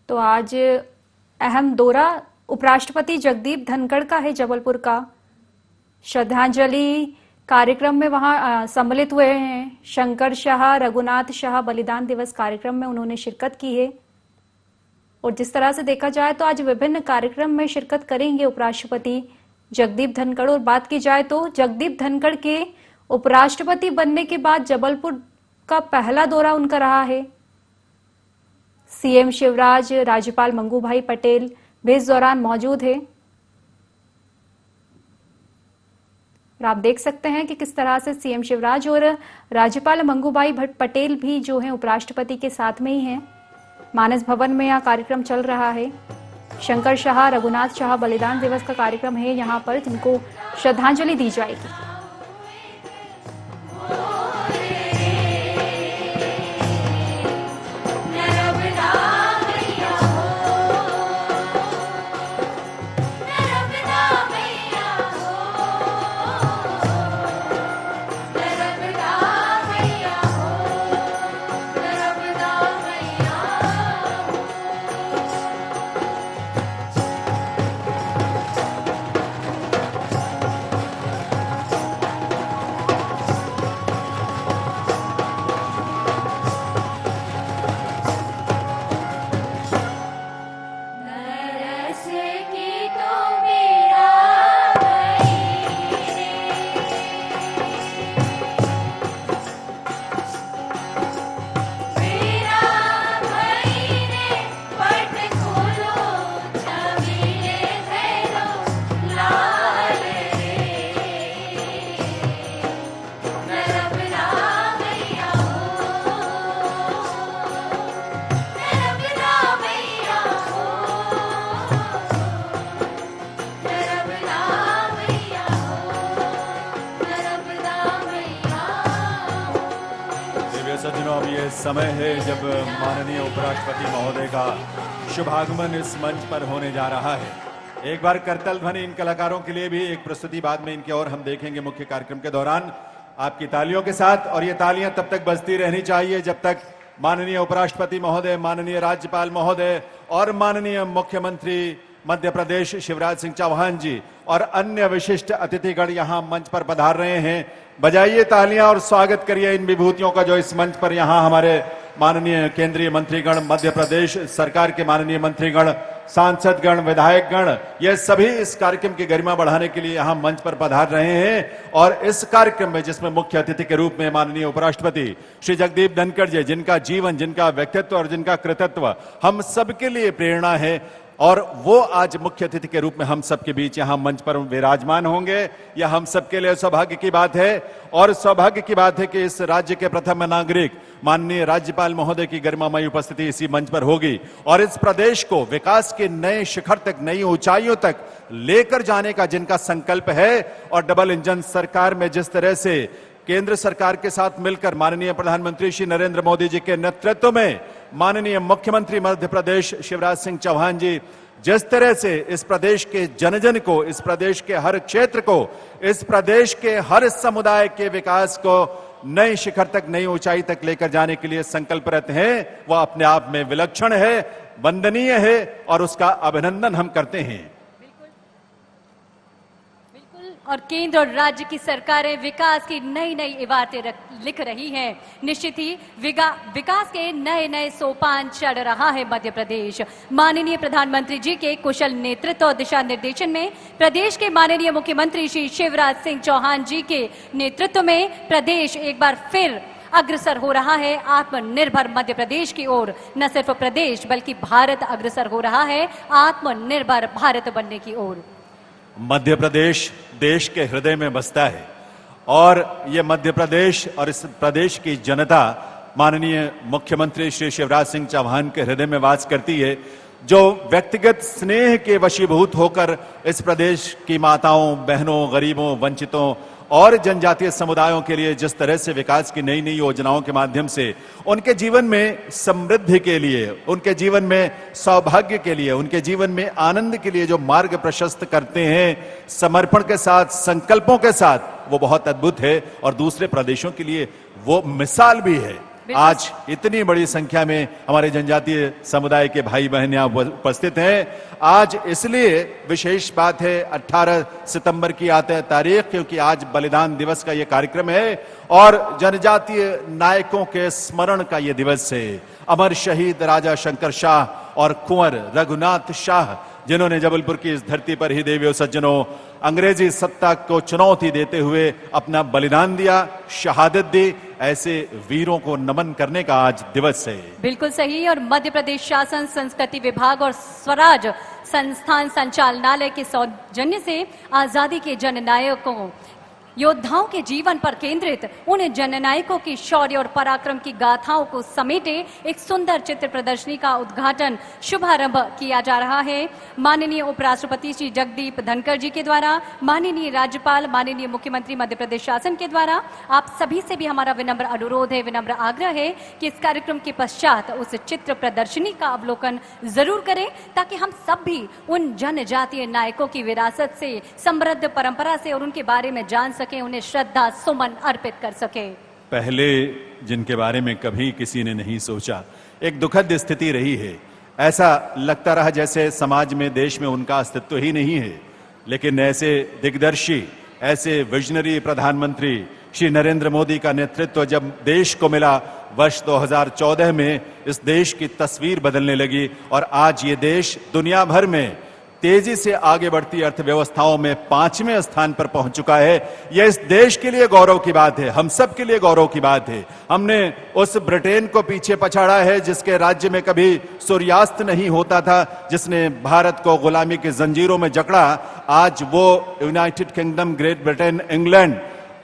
तो आज अहम दौरा उपराष्ट्रपति जगदीप धनखड़ का है जबलपुर का। श्रद्धांजलि कार्यक्रम में वहां सम्मिलित हुए हैं। शंकर शाह, रघुनाथ शाह बलिदान दिवस कार्यक्रम में उन्होंने शिरकत की है। और जिस तरह से देखा जाए तो आज विभिन्न कार्यक्रम में शिरकत करेंगे उपराष्ट्रपति जगदीप धनखड़। और बात की जाए तो जगदीप धनखड़ के उपराष्ट्रपति बनने के बाद जबलपुर का पहला दौरा उनका रहा है। सीएम शिवराज, राज्यपाल मंगू भाई पटेल भी इस दौरान मौजूद है। और आप देख सकते हैं कि किस तरह से सीएम शिवराज और राज्यपाल मंगू भाई पटेल भी जो हैं उपराष्ट्रपति के साथ में ही हैं। मानस भवन में यह कार्यक्रम चल रहा है। शंकर शाह, रघुनाथ शाह बलिदान दिवस का कार्यक्रम है यहाँ पर, जिनको श्रद्धांजलि दी जाएगी। सज्जनों, अब ये समय है जब माननीय उपराष्ट्रपति महोदय का शुभागमन इस मंच पर होने जा रहा है। एक बार करतल ध्वनि इन कलाकारों के लिए भी, एक प्रस्तुति बाद में इनकी और हम देखेंगे मुख्य कार्यक्रम के दौरान आपकी तालियों के साथ। और ये तालियां तब तक बजती रहनी चाहिए जब तक माननीय उपराष्ट्रपति महोदय, माननीय राज्यपाल महोदय और माननीय मुख्यमंत्री मध्य प्रदेश शिवराज सिंह चौहान जी और अन्य विशिष्ट अतिथिगण यहां मंच पर पधार रहे हैं। बजाइए तालियां और स्वागत करिए इन विभूतियों का जो इस मंच पर यहां हमारे माननीय केंद्रीय मंत्रीगण, मध्य प्रदेश सरकार के माननीय मंत्रीगण, सांसदगण, विधायकगण, ये सभी इस कार्यक्रम की गरिमा बढ़ाने के लिए यहां मंच पर पधार रहे हैं। और इस कार्यक्रम में जिसमें मुख्य अतिथि के रूप में माननीय उपराष्ट्रपति श्री जगदीप धनखड़ जी, जिनका जीवन, जिनका व्यक्तित्व और जिनका कृतित्व हम सबके लिए प्रेरणा है, और वो आज मुख्य अतिथि के रूप में हम सबके बीच यहां मंच पर विराजमान होंगे। यह हम सबके लिए सौभाग्य की बात है। और सौभाग्य की बात है कि इस राज्य के प्रथम नागरिक माननीय राज्यपाल महोदय की गरिमामयी उपस्थिति इसी मंच पर होगी और इस प्रदेश को विकास के नए शिखर तक, नई ऊंचाइयों तक लेकर जाने का जिनका संकल्प है, और डबल इंजन सरकार में जिस तरह से केंद्र सरकार के साथ मिलकर माननीय प्रधानमंत्री श्री नरेंद्र मोदी जी के नेतृत्व में माननीय मुख्यमंत्री मध्य प्रदेश शिवराज सिंह चौहान जी जिस तरह से इस प्रदेश के जन जन को, इस प्रदेश के हर क्षेत्र को, इस प्रदेश के हर समुदाय के विकास को नए शिखर तक, नई ऊंचाई तक लेकर जाने के लिए संकल्परत हैं, वह अपने आप में विलक्षण है, वंदनीय है और उसका अभिनंदन हम करते हैं। और केंद्र और राज्य की सरकारें विकास की नई नई इबारतें लिख रही हैं। निश्चित ही विकास के नए नए सोपान चढ़ रहा है मध्य प्रदेश। माननीय प्रधानमंत्री जी के कुशल नेतृत्व और दिशा निर्देशन में प्रदेश के माननीय मुख्यमंत्री श्री शिवराज सिंह चौहान जी के नेतृत्व में प्रदेश एक बार फिर अग्रसर हो रहा है आत्मनिर्भर मध्य प्रदेश की ओर। न सिर्फ प्रदेश बल्कि भारत अग्रसर हो रहा है आत्मनिर्भर भारत बनने की ओर। मध्य प्रदेश देश के हृदय में बसता है और ये मध्य प्रदेश और इस प्रदेश की जनता माननीय मुख्यमंत्री श्री शिवराज सिंह चौहान के हृदय में वास करती है, जो व्यक्तिगत स्नेह के वशीभूत होकर इस प्रदेश की माताओं, बहनों, गरीबों, वंचितों और जनजातीय समुदायों के लिए जिस तरह से विकास की नई नई योजनाओं के माध्यम से उनके जीवन में समृद्धि के लिए, उनके जीवन में सौभाग्य के लिए, उनके जीवन में आनंद के लिए जो मार्ग प्रशस्त करते हैं समर्पण के साथ, संकल्पों के साथ, वो बहुत अद्भुत है और दूसरे प्रदेशों के लिए वो मिसाल भी है। आज इतनी बड़ी संख्या में हमारे जनजातीय समुदाय के भाई बहन यहाँ उपस्थित हैं। आज इसलिए विशेष बात है 18 सितंबर की तारीख, क्योंकि आज बलिदान दिवस का ये कार्यक्रम है और जनजातीय नायकों के स्मरण का ये दिवस है। अमर शहीद राजा शंकर शाह और कुंवर रघुनाथ शाह, जिन्होंने जबलपुर की इस धरती पर ही देवियों सज्जनों अंग्रेजी सत्ता को चुनौती देते हुए अपना बलिदान दिया, शहादत दी, ऐसे वीरों को नमन करने का आज दिवस है। बिल्कुल सही। और मध्य प्रदेश शासन संस्कृति विभाग और स्वराज संस्थान संचालनालय के सौजन्य से आजादी के जननायकों योद्धाओं के जीवन पर केंद्रित उन जननायकों की शौर्य और पराक्रम की गाथाओं को समेटे एक सुंदर चित्र प्रदर्शनी का उद्घाटन शुभारंभ किया जा रहा है। माननीय उपराष्ट्रपति श्री जगदीप धनखड़ जी के द्वारा, माननीय राज्यपाल, माननीय मुख्यमंत्री मध्य प्रदेश शासन के द्वारा आप सभी से भी हमारा विनम्र अनुरोध है, विनम्र आग्रह है कि इस कार्यक्रम के पश्चात उस चित्र प्रदर्शनी का अवलोकन जरूर करें, ताकि हम सब भी उन जनजातीय नायकों की विरासत से, समृद्ध परंपरा से और उनके बारे में जान सके, उन्हें श्रद्धा सुमन अर्पित कर सके। पहले जिनके बारे में कभी किसी ने नहीं सोचा, एक दुखद स्थिति रही है। ऐसा लगता रहा जैसे समाज में, देश में उनका अस्तित्व ही नहीं है। लेकिन ऐसे दिग्दर्शी, ऐसे विजनरी प्रधानमंत्री श्री नरेंद्र मोदी का नेतृत्व जब देश को मिला, वर्ष 2014 में इस देश की तस्वीर बदलने लगी और आज ये देश दुनिया भर में तेजी से आगे बढ़ती अर्थव्यवस्थाओं में 5वें स्थान पर पहुंच चुका है। यह इस देश के लिए गौरव की बात है, हम सब के लिए गौरव की बात है। हमने उस ब्रिटेन को पीछे पछाड़ा है जिसके राज्य में कभी सूर्यास्त नहीं होता था, जिसने भारत को गुलामी की जंजीरों में जकड़ा। आज वो United kingdom, great Britain, England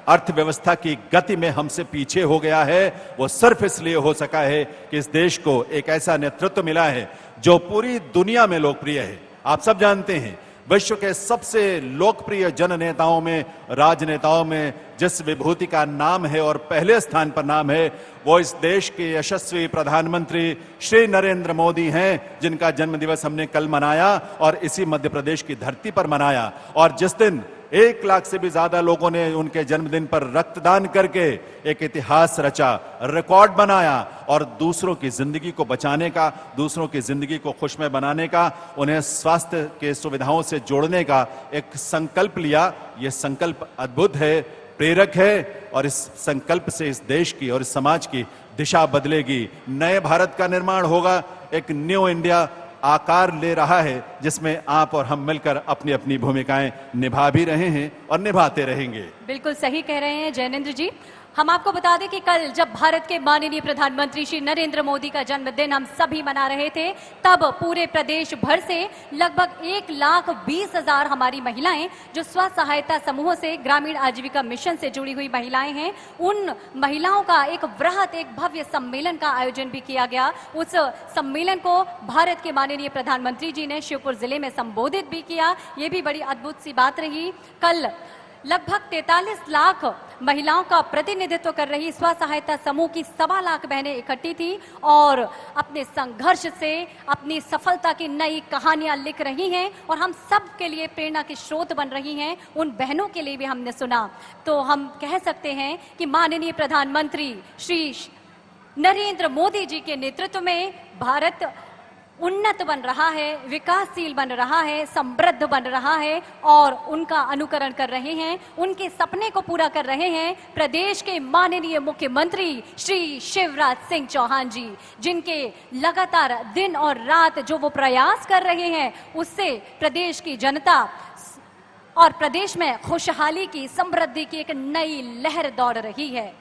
अर्थव्यवस्था की गति में हमसे पीछे हो गया है। वो सिर्फ इसलिए हो सका है कि इस देश को एक ऐसा नेतृत्व मिला है जो पूरी दुनिया में लोकप्रिय है। आप सब जानते हैं, विश्व के सबसे लोकप्रिय जननेताओं में, राजनेताओं में जिस विभूति का नाम है और पहले स्थान पर नाम है, वो इस देश के यशस्वी प्रधानमंत्री श्री नरेंद्र मोदी हैं, जिनका जन्मदिवस हमने कल मनाया और इसी मध्य प्रदेश की धरती पर मनाया। और जिस दिन 1 लाख से भी ज्यादा लोगों ने उनके जन्मदिन पर रक्तदान करके एक इतिहास रचा, रिकॉर्ड बनाया और दूसरों की जिंदगी को बचाने का, दूसरों की जिंदगी को खुशमय बनाने का, उन्हें स्वास्थ्य के सुविधाओं से जोड़ने का एक संकल्प लिया। यह संकल्प अद्भुत है, प्रेरक है और इस संकल्प से इस देश की और इस समाज की दिशा बदलेगी। नए भारत का निर्माण होगा, एक न्यू इंडिया आकार ले रहा है, जिसमें आप और हम मिलकर अपनी अपनी भूमिकाएं निभा भी रहे हैं और निभाते रहेंगे। बिल्कुल सही कह रहे हैं जयनेंद्र जी। हम आपको बता दें कि कल जब भारत के माननीय प्रधानमंत्री श्री नरेंद्र मोदी का जन्मदिन हम सभी मना रहे थे, तब पूरे प्रदेश भर से लगभग 1,20,000 हमारी महिलाएं जो स्व सहायता समूहों से, ग्रामीण आजीविका मिशन से जुड़ी हुई महिलाएं हैं, उन महिलाओं का एक वृहत, एक भव्य सम्मेलन का आयोजन भी किया गया। उस सम्मेलन को भारत के माननीय प्रधानमंत्री जी ने शिवपुर जिले में संबोधित भी किया। ये भी बड़ी अद्भुत सी बात रही। कल लगभग 43 लाख महिलाओं का प्रतिनिधित्व कर रही स्व सहायता समूह की 1.25 लाख बहनें इकट्ठी थी और अपने संघर्ष से अपनी सफलता की नई कहानियां लिख रही हैं और हम सब के लिए प्रेरणा के स्रोत बन रही हैं। उन बहनों के लिए भी हमने सुना, तो हम कह सकते हैं कि माननीय प्रधानमंत्री श्री नरेंद्र मोदी जी के नेतृत्व में भारत उन्नत बन रहा है, विकासशील बन रहा है, समृद्ध बन रहा है और उनका अनुकरण कर रहे हैं, उनके सपने को पूरा कर रहे हैं प्रदेश के माननीय मुख्यमंत्री श्री शिवराज सिंह चौहान जी, जिनके लगातार दिन और रात जो वो प्रयास कर रहे हैं, उससे प्रदेश की जनता और प्रदेश में खुशहाली की, समृद्धि की एक नई लहर दौड़ रही है।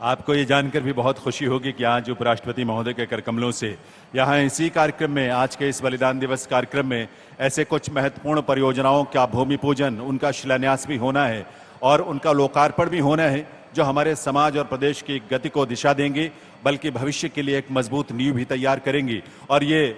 आपको ये जानकर भी बहुत खुशी होगी कि आज उपराष्ट्रपति महोदय के करकमलों से यहाँ इसी कार्यक्रम में, आज के इस बलिदान दिवस कार्यक्रम में, ऐसे कुछ महत्वपूर्ण परियोजनाओं का भूमि पूजन, उनका शिलान्यास भी होना है और उनका लोकार्पण भी होना है, जो हमारे समाज और प्रदेश की गति को दिशा देंगी, बल्कि भविष्य के लिए एक मजबूत नींव भी तैयार करेंगी। और ये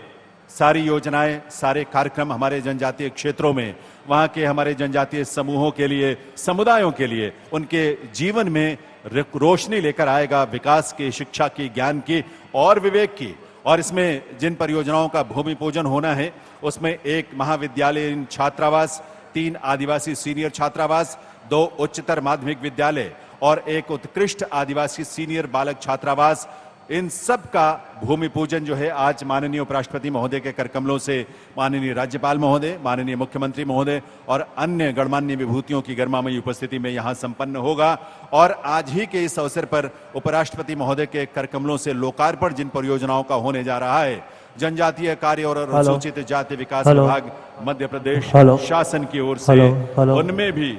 सारी योजनाएं, सारे कार्यक्रम हमारे जनजातीय क्षेत्रों में, वहाँ के हमारे जनजातीय समूहों के लिए, समुदायों के लिए, उनके जीवन में रोशनी लेकर आएगा, विकास की, शिक्षा की, ज्ञान की और विवेक की। और इसमें जिन परियोजनाओं का भूमि पूजन होना है, उसमें एक महाविद्यालयीन छात्रावास, 3 आदिवासी सीनियर छात्रावास, 2 उच्चतर माध्यमिक विद्यालय और एक उत्कृष्ट आदिवासी सीनियर बालक छात्रावास, इन सब का भूमि पूजन जो है आज माननीय उपराष्ट्रपति महोदय के कर कमलों से माननीय राज्यपाल महोदय, माननीय मुख्यमंत्री महोदय और अन्य गणमान्य विभूतियों की गर्मामयी उपस्थिति में यहां संपन्न होगा। और आज ही के इस अवसर पर उपराष्ट्रपति महोदय के कर कमलों से लोकार्पण जिन परियोजनाओं का होने जा रहा है, जनजातीय कार्य और अनुसूचित जाति विकास विभाग मध्य प्रदेश शासन की ओर से, उनमें भी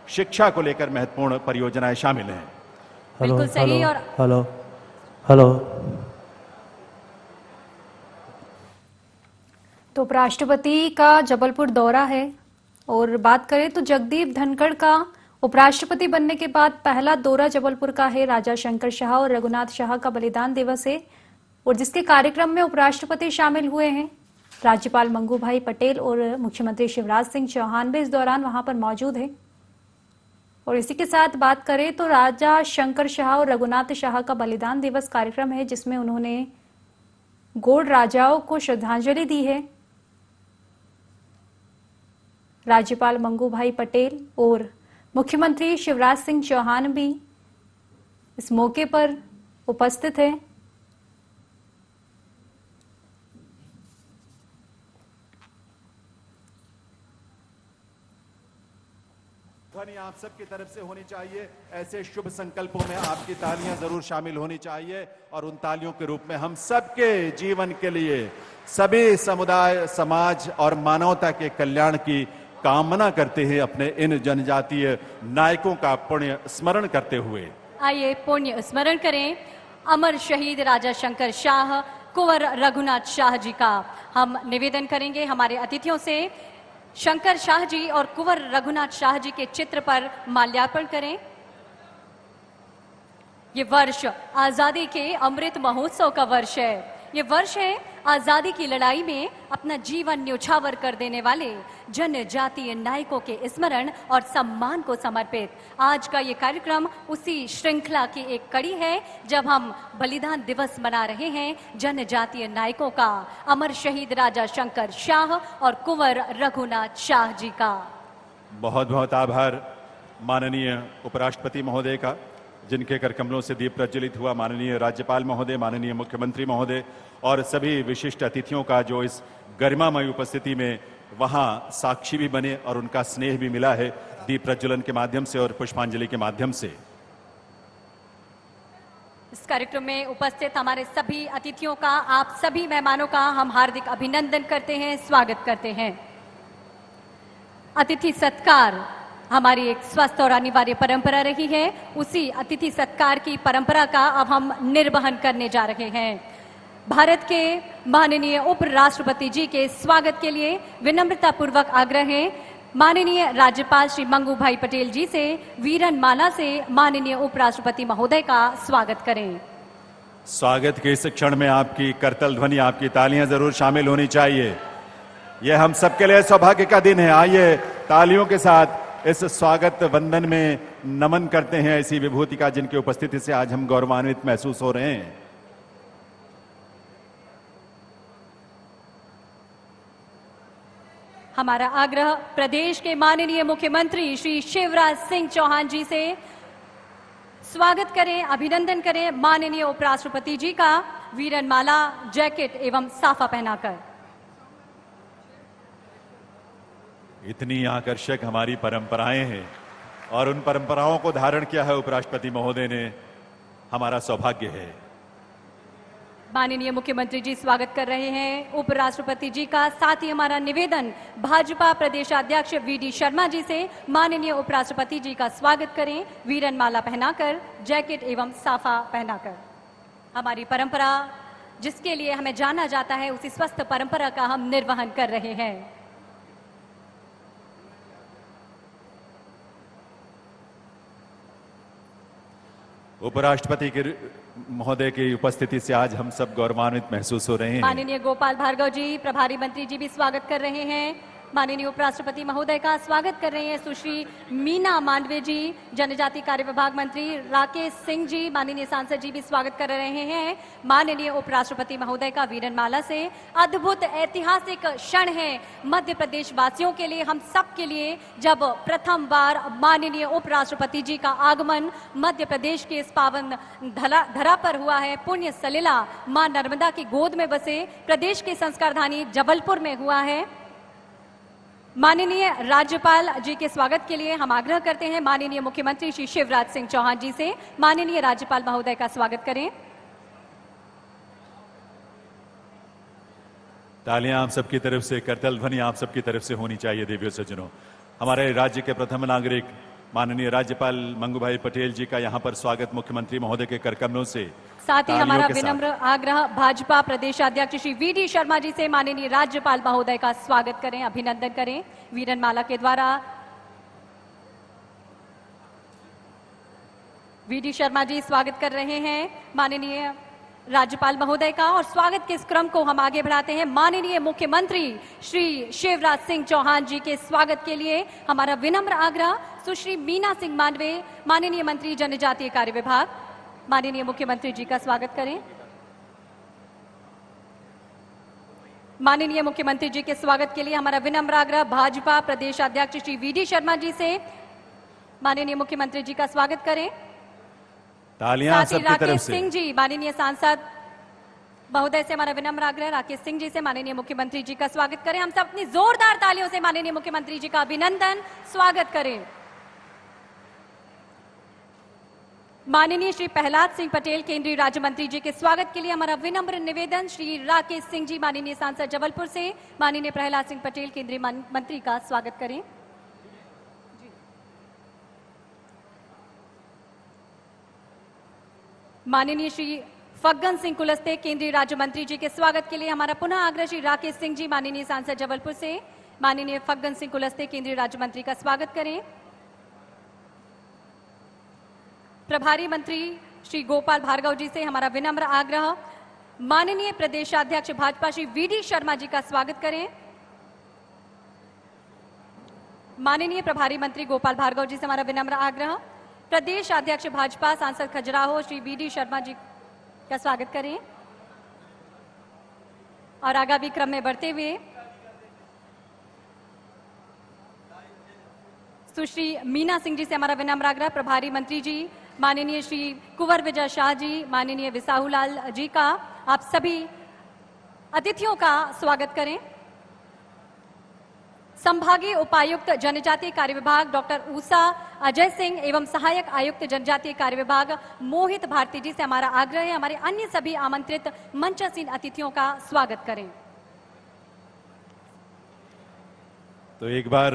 शिक्षा को लेकर महत्वपूर्ण परियोजनाएं शामिल हैं। बिल्कुल सही। और हेलो तो उपराष्ट्रपति का जबलपुर दौरा है और बात करें तो जगदीप धनखड़ का उपराष्ट्रपति बनने के बाद पहला दौरा जबलपुर का है। राजा शंकर शाह और रघुनाथ शाह का बलिदान दिवस है और जिसके कार्यक्रम में उपराष्ट्रपति शामिल हुए हैं। राज्यपाल मंगू भाई पटेल और मुख्यमंत्री शिवराज सिंह चौहान भी इस दौरान वहां पर मौजूद है। और इसी के साथ बात करें तो राजा शंकर शाह और रघुनाथ शाह का बलिदान दिवस कार्यक्रम है जिसमें उन्होंने गोंड राजाओं को श्रद्धांजलि दी है। राज्यपाल मंगू भाई पटेल और मुख्यमंत्री शिवराज सिंह चौहान भी इस मौके पर उपस्थित हैं। ध्वनि आप सबकी तरफ से होनी चाहिए। ऐसे शुभ संकल्पों में आपकी तालियां जरूर शामिल होनी चाहिए और उन तालियों के रूप में हम सबके जीवन के लिए सभी समुदाय, समाज और मानवता के कल्याण की कामना करते हैं अपने इन जनजातीय नायकों का पुण्य स्मरण करते हुए। आइए पुण्य स्मरण करें अमर शहीद राजा शंकर शाह, कुंवर रघुनाथ शाह जी का। हम निवेदन करेंगे हमारे अतिथियों से शंकर शाह जी और कुंवर रघुनाथ शाह जी के चित्र पर माल्यार्पण करें। ये वर्ष आजादी के अमृत महोत्सव का वर्ष है। ये वर्ष है आजादी की लड़ाई में अपना जीवन न्यौछावर कर देने वाले जनजातीय नायकों के स्मरण और सम्मान को समर्पित। आज का ये कार्यक्रम उसी श्रृंखला की एक कड़ी है जब हम बलिदान दिवस मना रहे हैं जनजातीय नायकों का, अमर शहीद राजा शंकर शाह और कुंवर रघुनाथ शाह जी का। बहुत बहुत आभार माननीय उपराष्ट्रपति महोदय का, जिनके कर कमलों से दीप प्रज्वलित हुआ, माननीय राज्यपाल महोदय, माननीय मुख्यमंत्री महोदय और सभी विशिष्ट अतिथियों का जो इस गरिमामय उपस्थिति में वहां साक्षी भी बने और उनका स्नेह भी मिला है दीप प्रज्वलन के माध्यम से और पुष्पांजलि के माध्यम से। इस कार्यक्रम में उपस्थित हमारे सभी अतिथियों का, आप सभी मेहमानों का हम हार्दिक अभिनंदन करते हैं, स्वागत करते हैं। अतिथि सत्कार हमारी एक स्वस्थ और अनिवार्य परंपरा रही है। उसी अतिथि सत्कार की परंपरा का अब हम निर्वहन करने जा रहे हैं। भारत के माननीय उपराष्ट्रपति जी के स्वागत के लिए विनम्रता पूर्वक आग्रह है माननीय राज्यपाल श्री मंगू भाई पटेल जी से वीरन माला से माननीय उपराष्ट्रपति महोदय का स्वागत करें। स्वागत के इस क्षण में आपकी करतल ध्वनि, आपकी तालियां जरूर शामिल होनी चाहिए। यह हम सबके लिए सौभाग्य का दिन है। आइए तालियों के साथ इस स्वागत वंदन में नमन करते हैं ऐसी विभूति का जिनकी उपस्थिति से आज हम गौरवान्वित महसूस हो रहे हैं। हमारा आग्रह प्रदेश के माननीय मुख्यमंत्री श्री शिवराज सिंह चौहान जी से स्वागत करें, अभिनंदन करें माननीय उपराष्ट्रपति जी का वीरन माला, जैकेट एवं साफा पहनाकर। इतनी आकर्षक हमारी परंपराएं हैं और उन परंपराओं को धारण किया है उपराष्ट्रपति महोदय ने, हमारा सौभाग्य है। माननीय मुख्यमंत्री जी स्वागत कर रहे हैं उपराष्ट्रपति जी का। साथ ही हमारा निवेदन भाजपा प्रदेशाध्यक्ष वीडी शर्मा जी से माननीय उपराष्ट्रपति जी का स्वागत करें वीरन माला पहनाकर, जैकेट एवं साफा पहनाकर। हमारी परंपरा जिसके लिए हमें जाना जाता है उसी स्वस्थ परंपरा का हम निर्वहन कर रहे हैं। उपराष्ट्रपति के महोदय की उपस्थिति से आज हम सब गौरवान्वित महसूस हो रहे हैं। माननीय गोपाल भार्गव जी प्रभारी मंत्री जी भी स्वागत कर रहे हैं। माननीय उपराष्ट्रपति महोदय का स्वागत कर रहे हैं सुश्री मीना मांडवे जी, जनजाति कार्य विभाग मंत्री राकेश सिंह जी, माननीय सांसद जी भी स्वागत कर रहे हैं। माननीय उपराष्ट्रपति महोदय का वीरनमाला से अद्भुत ऐतिहासिक क्षण है मध्य प्रदेश वासियों के लिए, हम सब के लिए, जब प्रथम बार माननीय उपराष्ट्रपति जी का आगमन मध्य प्रदेश के इस पावन धरा पर हुआ है। पुण्य सलिला मां नर्मदा की गोद में बसे प्रदेश के संस्कार धानी जबलपुर में हुआ है। माननीय राज्यपाल जी के स्वागत के लिए हम आग्रह करते हैं माननीय मुख्यमंत्री श्री शिवराज सिंह चौहान जी से। माननीय राज्यपाल महोदय का स्वागत करें। तालियां आप सबकी तरफ से, करतल ध्वनि आप सबकी तरफ से होनी चाहिए। देवियों सज्जनों, हमारे राज्य के प्रथम नागरिक माननीय राज्यपाल मंगूभाई पटेल जी का यहाँ पर स्वागत मुख्यमंत्री महोदय के करकमलों से। साथ ही हमारा विनम्र आग्रह भाजपा प्रदेशाध्यक्ष श्री वी.डी. शर्मा जी से माननीय राज्यपाल महोदय का स्वागत करें, अभिनंदन करें वीरनमाला के द्वारा। वी.डी. शर्मा जी स्वागत कर रहे हैं माननीय राज्यपाल महोदय का, और स्वागत के इस क्रम को हम आगे बढ़ाते हैं माननीय मुख्यमंत्री श्री शिवराज सिंह चौहान जी के स्वागत के लिए हमारा विनम्र आग्रह सुश्री मीना सिंह मांडवे, माननीय मंत्री जनजातीय कार्य विभाग, माननीय मुख्यमंत्री जी का स्वागत करें। माननीय मुख्यमंत्री जी के स्वागत के लिए हमारा विनम्र आग्रह भाजपा प्रदेश अध्यक्ष श्री वी.डी. शर्मा जी से। माननीय मुख्यमंत्री जी का स्वागत करें। तालियां साथ ही सबकी तरफ राकेश से। सिंह जी, माननीय सांसद महोदय से हमारा विनम्र आग्रह राकेश सिंह जी से माननीय मुख्यमंत्री जी का स्वागत करें। हम सब अपनी जोरदार तालियों से माननीय मुख्यमंत्री जी का अभिनंदन स्वागत करें। माननीय श्री प्रहलाद सिंह पटेल केंद्रीय राज्य मंत्री जी के स्वागत के लिए हमारा विनम्र निवेदन श्री राकेश सिंह जी, माननीय सांसद जबलपुर से माननीय प्रहलाद सिंह पटेल केंद्रीय मंत्री का स्वागत करें। माननीय श्री फग्गन सिंह कुलस्ते केंद्रीय राज्य मंत्री जी के स्वागत के लिए हमारा पुनः आग्रह श्री राकेश सिंह जी, माननीय सांसद जबलपुर से माननीय फग्गन सिंह कुलस्ते केंद्रीय राज्य मंत्री का स्वागत करें। प्रभारी मंत्री श्री गोपाल भार्गव जी से हमारा विनम्र आग्रह माननीय प्रदेशाध्यक्ष भाजपा श्री वी.डी. शर्मा जी का स्वागत करें। माननीय प्रभारी मंत्री गोपाल भार्गव जी से हमारा विनम्र आग्रह प्रदेश अध्यक्ष भाजपा सांसद खजुराहो श्री वी.डी. शर्मा जी का स्वागत करें। और आगामी क्रम में बढ़ते हुए सुश्री मीना सिंह जी से हमारा विनम्र आग्रह प्रभारी मंत्री जी माननीय श्री कुंवर विजय शाह जी, माननीय विसाहुलाल जी का, आप सभी अतिथियों का स्वागत करें। संभागीय उपायुक्त जनजातीय कार्य विभाग डॉक्टर ऊषा अजय सिंह एवं सहायक आयुक्त जनजातीय कार्य विभाग मोहित भारती जी से हमारा आग्रह है हमारे अन्य सभी आमंत्रित मंचासीन अतिथियों का स्वागत करें। तो एक बार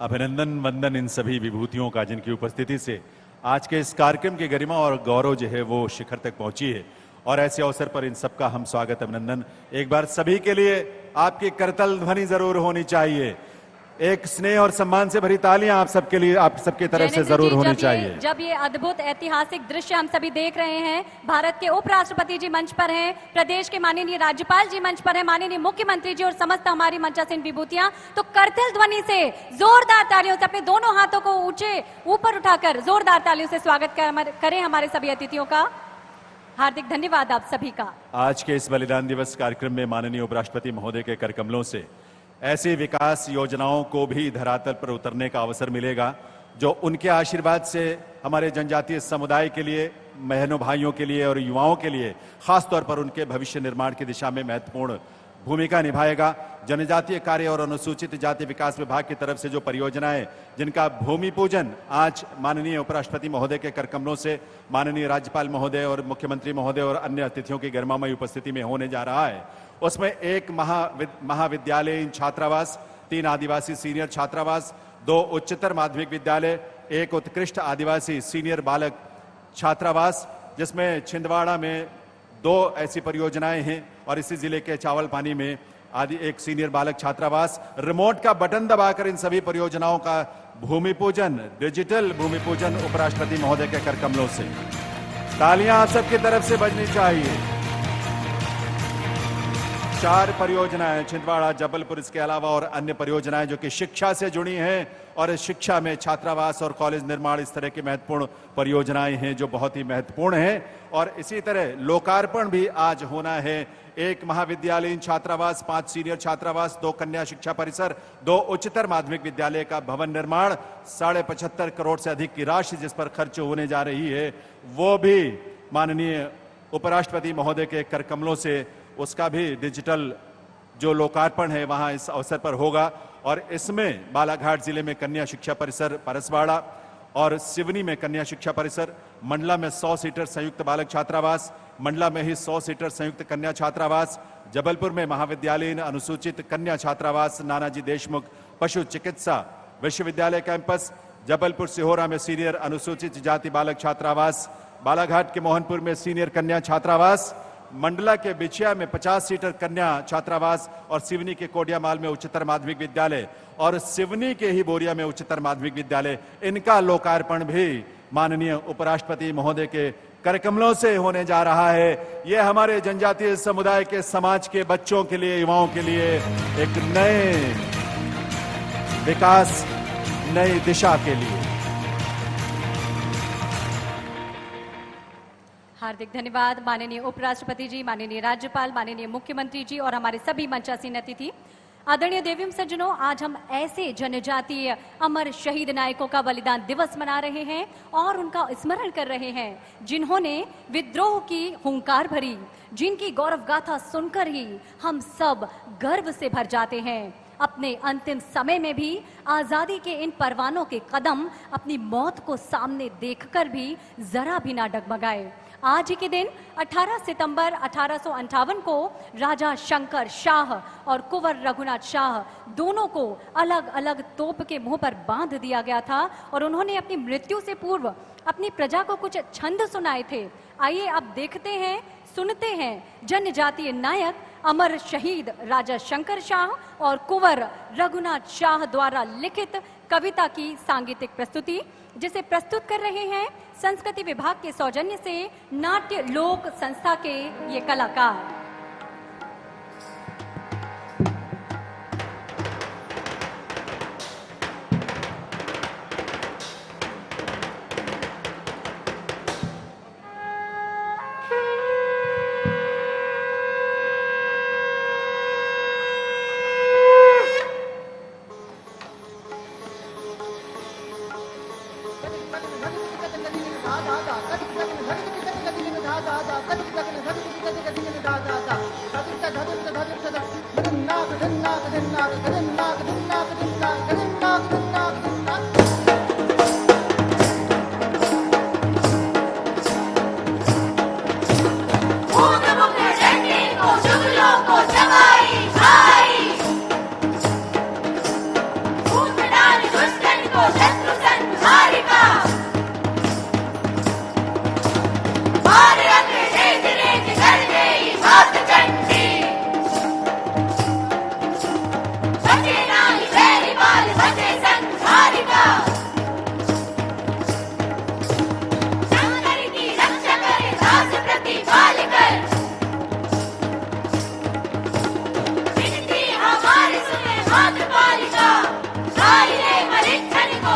अभिनंदन वंदन इन सभी विभूतियों का, जिनकी उपस्थिति से आज के इस कार्यक्रम की गरिमा और गौरव जो है वो शिखर तक पहुंची है, और ऐसे अवसर पर इन सबका हम स्वागत अभिनंदन एक बार सभी के लिए आपकी करतल ध्वनि जरूर होनी चाहिए। एक स्नेह और सम्मान से भरी तालियां आप सबके लिए, आप सबकी तरफ से जरूर होनी चाहिए। जब ये अद्भुत ऐतिहासिक दृश्य हम सभी देख रहे हैं, भारत के उपराष्ट्रपति जी मंच पर हैं, प्रदेश के माननीय राज्यपाल जी मंच पर हैं, माननीय मुख्यमंत्री जी और समस्त हमारी मंचासीन विभूतियां, तो करतल ध्वनि से जोरदार तालियों से अपने दोनों हाथों को ऊपर उठाकर जोरदार तालियों से स्वागत करें हमारे सभी अतिथियों का। हार्दिक धन्यवाद आप सभी का। आज के इस बलिदान दिवस कार्यक्रम में माननीय उपराष्ट्रपति महोदय के करकमलों से ऐसी विकास योजनाओं को भी धरातल पर उतरने का अवसर मिलेगा जो उनके आशीर्वाद से हमारे जनजातीय समुदाय के लिए, बहनों भाइयों के लिए और युवाओं के लिए खासतौर पर उनके भविष्य निर्माण की दिशा में महत्वपूर्ण भूमिका निभाएगा। जनजातीय कार्य और अनुसूचित जाति विकास विभाग की तरफ से जो परियोजनाएं, जिनका भूमि पूजन आज माननीय उपराष्ट्रपति महोदय के करकमलों से माननीय राज्यपाल महोदय और मुख्यमंत्री महोदय और अन्य अतिथियों की गरिमामयी उपस्थिति में होने जा रहा है, उसमें एक महाविद्यालयीन छात्रावास, 3 आदिवासी सीनियर छात्रावास, 2 उच्चतर माध्यमिक विद्यालय, 1 उत्कृष्ट आदिवासी सीनियर बालक छात्रावास, जिसमें छिंदवाड़ा में 2 ऐसी परियोजनाएं हैं और इसी जिले के चावलपानी में एक सीनियर बालक छात्रावास। रिमोट का बटन दबाकर इन सभी परियोजनाओं का भूमि पूजन, डिजिटल भूमि पूजन उपराष्ट्रपति महोदय के करकमलों से। तालियां आप सबकी तरफ से बजनी चाहिए। 4 परियोजनाएं छिंदवाड़ा, जबलपुर, इसके अलावा और अन्य परियोजनाएं जो कि शिक्षा से जुड़ी हैं और इस शिक्षा में छात्रावास और कॉलेज निर्माण, इस तरह की महत्वपूर्ण परियोजनाएं हैं जो बहुत ही महत्वपूर्ण हैं। और इसी तरह लोकार्पण भी आज होना है। 1 महाविद्यालयीन छात्रावास, 5 सीनियर छात्रावास, 2 कन्या शिक्षा परिसर, 2 उच्चतर माध्यमिक विद्यालय का भवन निर्माण, 75.5 करोड़ से अधिक की राशि जिस पर खर्च होने जा रही है, वो भी माननीय उपराष्ट्रपति महोदय के कर कमलों से उसका भी डिजिटल जो लोकार्पण है वहां इस अवसर पर होगा। और इसमें बालाघाट जिले में कन्या शिक्षा परिसर परसवाड़ा और सिवनी में कन्या शिक्षा परिसर, मंडला में 100 सीटर संयुक्त बालक छात्रावास, मंडला में ही 100 सीटर संयुक्त कन्या छात्रावास, जबलपुर में महाविद्यालयीन अनुसूचित कन्या छात्रावास, नानाजी देशमुख पशु चिकित्सा विश्वविद्यालय कैंपस, जबलपुर सिहोरा में सीनियर अनुसूचित जाति बालक छात्रावास, बालाघाट के मोहनपुर में सीनियर कन्या छात्रावास, मंडला के बिछिया में 50 सीटर कन्या छात्रावास और सिवनी के कोडियामाल में उच्चतर माध्यमिक विद्यालय और सिवनी के ही बोरिया में उच्चतर माध्यमिक विद्यालय, इनका लोकार्पण भी माननीय उपराष्ट्रपति महोदय के करकमलों से होने जा रहा है। ये हमारे जनजातीय समुदाय के समाज के बच्चों के लिए, युवाओं के लिए एक नए विकास, नई दिशा के लिए। हार्दिक धन्यवाद माननीय उपराष्ट्रपति जी, माननीय राज्यपाल, माननीय मुख्यमंत्री जी और हमारे सभी मंचासीन अतिथि। आदरणीय देवियों सज्जनों, आज हम ऐसे जनजातीय अमर शहीद नायकों का बलिदान दिवस मना रहे हैं और उनका स्मरण कर रहे हैं जिन्होंने विद्रोह की हुंकार भरी, जिनकी गौरव गाथा सुनकर ही हम सब गर्व से भर जाते हैं। अपने अंतिम समय में भी आजादी के इन परवानों के कदम अपनी मौत को सामने देखकर भी जरा भी ना डगमगाए। आज ही के दिन 18 सितंबर 1858 को राजा शंकर शाह और कुंवर रघुनाथ शाह दोनों को अलग अलग तोप के मुंह पर बांध दिया गया था और उन्होंने अपनी मृत्यु से पूर्व अपनी प्रजा को कुछ छंद सुनाए थे। आइए अब देखते हैं, सुनते हैं जनजातीय नायक अमर शहीद राजा शंकर शाह और कुंवर रघुनाथ शाह द्वारा लिखित कविता की सांगीतिक प्रस्तुति, जिसे प्रस्तुत कर रहे हैं संस्कृति विभाग के सौजन्य से नाट्य लोक संस्था के ये कलाकार। मातृपालिका, सारी रे मरिच्छन को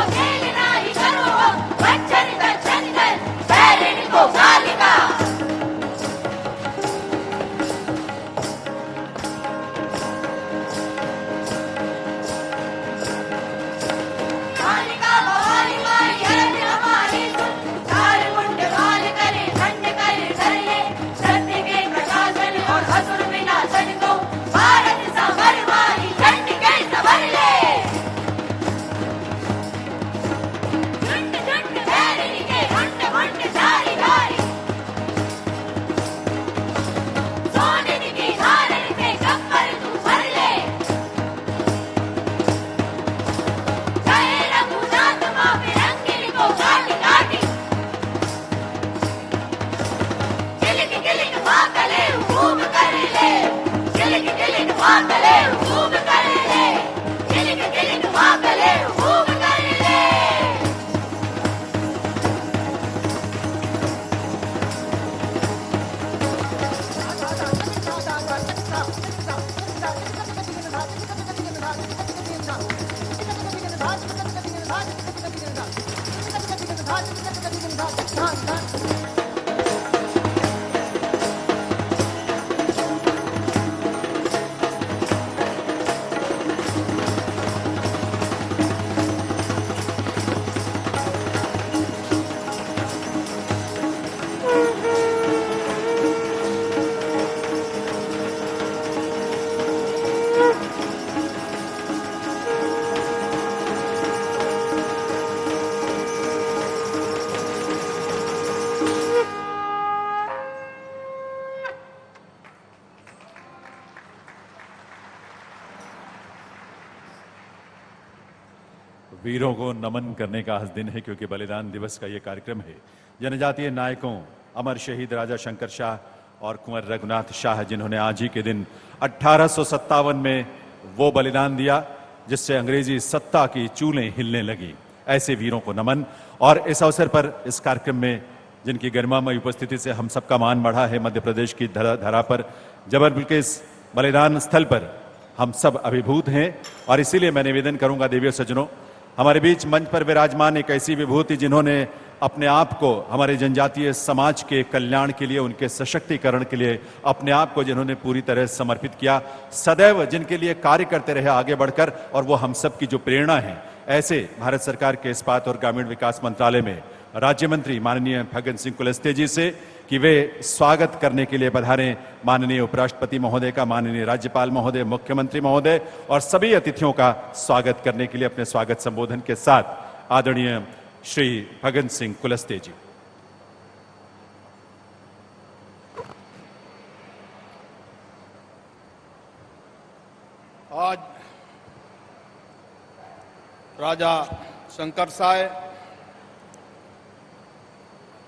वीरों को नमन करने का आज दिन है, क्योंकि बलिदान दिवस का ये कार्यक्रम है। जनजातीय नायकों अमर शहीद राजा शंकर शाह और कुंवर रघुनाथ शाह, जिन्होंने आज ही के दिन 1857 में वो बलिदान दिया जिससे अंग्रेजी सत्ता की चूलें हिलने लगी, ऐसे वीरों को नमन। और इस अवसर पर इस कार्यक्रम में जिनकी गरिमामय उपस्थिति से हम सबका मान बढ़ा है, मध्य प्रदेश की धरा पर जबलपुर के इस बलिदान स्थल पर हम सब अभिभूत हैं। और इसीलिए मैं निवेदन करूंगा देवियों सज्जनों, हमारे बीच मंच पर विराजमान एक ऐसी विभूति जिन्होंने अपने आप को हमारे जनजातीय समाज के कल्याण के लिए, उनके सशक्तिकरण के लिए अपने आप को जिन्होंने पूरी तरह समर्पित किया, सदैव जिनके लिए कार्य करते रहे आगे बढ़कर, और वो हम सब की जो प्रेरणा है, ऐसे भारत सरकार के इस्पात और ग्रामीण विकास मंत्रालय में राज्य मंत्री माननीय फग्गन सिंह कुलस्ते जी से कि वे स्वागत करने के लिए पधारें। माननीय उपराष्ट्रपति महोदय का, माननीय राज्यपाल महोदय, मुख्यमंत्री महोदय और सभी अतिथियों का स्वागत करने के लिए अपने स्वागत संबोधन के साथ आदरणीय श्री फग्गन सिंह कुलस्ते जी। आज राजा शंकर साय,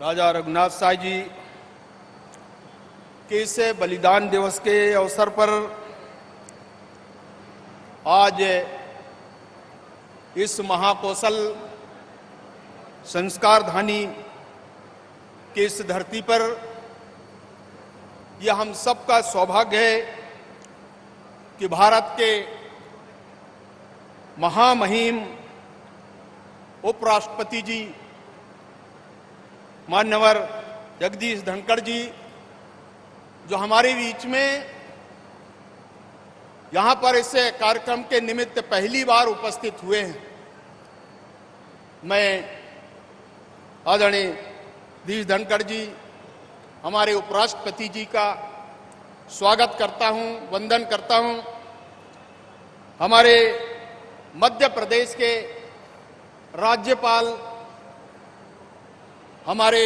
राजा रघुनाथ साय जी के इस बलिदान दिवस के अवसर पर आज इस महाकौशल संस्कारधानी की इस धरती पर यह हम सबका सौभाग्य है कि भारत के महामहिम उपराष्ट्रपति जी मान्यवर जगदीश धनखड़ जी, जो हमारे बीच में यहां पर इस कार्यक्रम के निमित्त पहली बार उपस्थित हुए हैं। मैं आदरणीय जगदीश धनखड़ जी, हमारे उपराष्ट्रपति जी का स्वागत करता हूं, वंदन करता हूं। हमारे मध्य प्रदेश के राज्यपाल, हमारे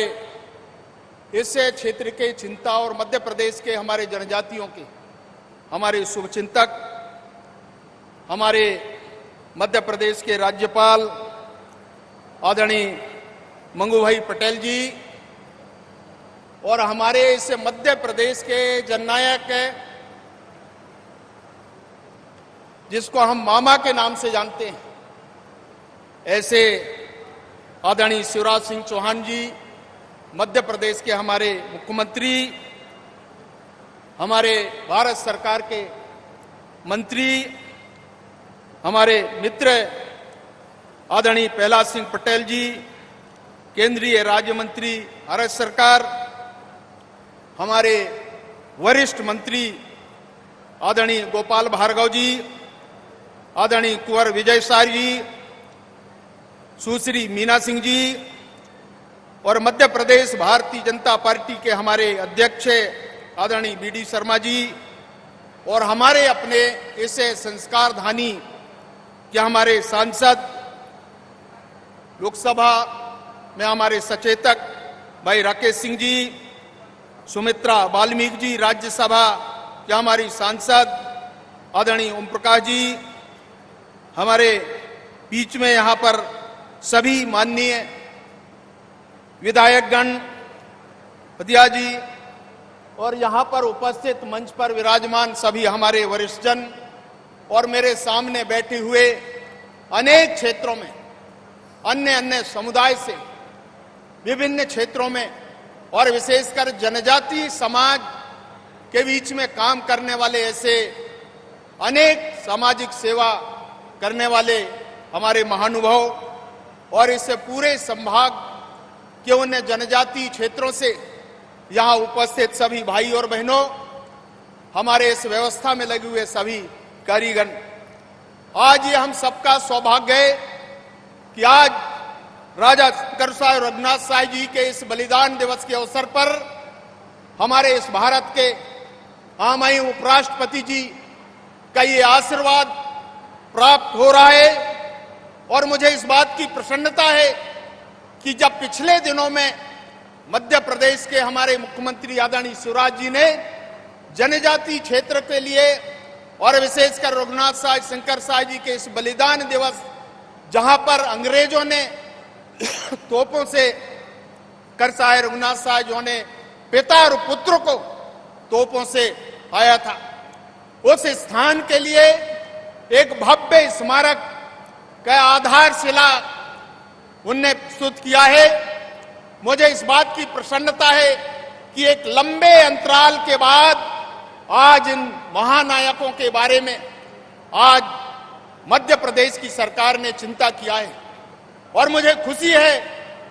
इस क्षेत्र के चिंता और मध्य प्रदेश के हमारे जनजातियों के हमारे शुभचिंतक, हमारे मध्य प्रदेश के राज्यपाल आदरणीय मंगू भाई पटेल जी, और हमारे इस मध्य प्रदेश के जननायक जिसको हम मामा के नाम से जानते हैं, ऐसे आदरणीय शिवराज सिंह चौहान जी, मध्य प्रदेश के हमारे मुख्यमंत्री, हमारे भारत सरकार के मंत्री, हमारे मित्र आदरणीय प्रहलाद सिंह पटेल जी, केंद्रीय राज्य मंत्री भारत सरकार, हमारे वरिष्ठ मंत्री आदरणीय गोपाल भार्गव जी, आदरणीय कुंवर विजय सारी जी, सुश्री मीना सिंह जी, और मध्य प्रदेश भारतीय जनता पार्टी के हमारे अध्यक्ष आदरणीय बीडी शर्मा जी, और हमारे अपने इस संस्कारधानी के हमारे सांसद, लोकसभा में हमारे सचेतक भाई राकेश सिंह जी, सुमित्रा वाल्मीकि जी, राज्यसभा के हमारी सांसद आदरणीय ओम प्रकाश जी, हमारे बीच में यहाँ पर सभी माननीय विधायकगण, पदिया जी, और यहाँ पर उपस्थित मंच पर विराजमान सभी हमारे वरिष्ठ जन, और मेरे सामने बैठे हुए अनेक क्षेत्रों में अन्य अन्य समुदाय से विभिन्न क्षेत्रों में और विशेषकर जनजातीय समाज के बीच में काम करने वाले ऐसे अनेक सामाजिक सेवा करने वाले हमारे महानुभाव और इस पूरे संभाग के उन जनजातीय क्षेत्रों से यहाँ उपस्थित सभी भाई और बहनों, हमारे इस व्यवस्था में लगे हुए सभी कारीगण, आज ये हम सबका सौभाग्य है कि आज राजा शंकर साहेब रघुनाथ साहब जी के इस बलिदान दिवस के अवसर पर हमारे इस भारत के आमाई उपराष्ट्रपति जी का ये आशीर्वाद प्राप्त हो रहा है। और मुझे इस बात की प्रसन्नता है कि जब पिछले दिनों में मध्य प्रदेश के हमारे मुख्यमंत्री आदरणीय शिवराज जी ने जनजातीय क्षेत्र के लिए और विशेषकर रघुनाथ साहब शंकर साहब जी के इस बलिदान दिवस, जहां पर अंग्रेजों ने तोपों से कर साहब रघुनाथ साहब जो ने पिता और पुत्र को तोपों से आया था, उस स्थान के लिए एक भव्य स्मारक का आधारशिला उनने प्रस्तुत किया है। मुझे इस बात की प्रसन्नता है कि एक लंबे अंतराल के बाद आज इन महानायकों के बारे में आज मध्य प्रदेश की सरकार ने चिंता किया है। और मुझे खुशी है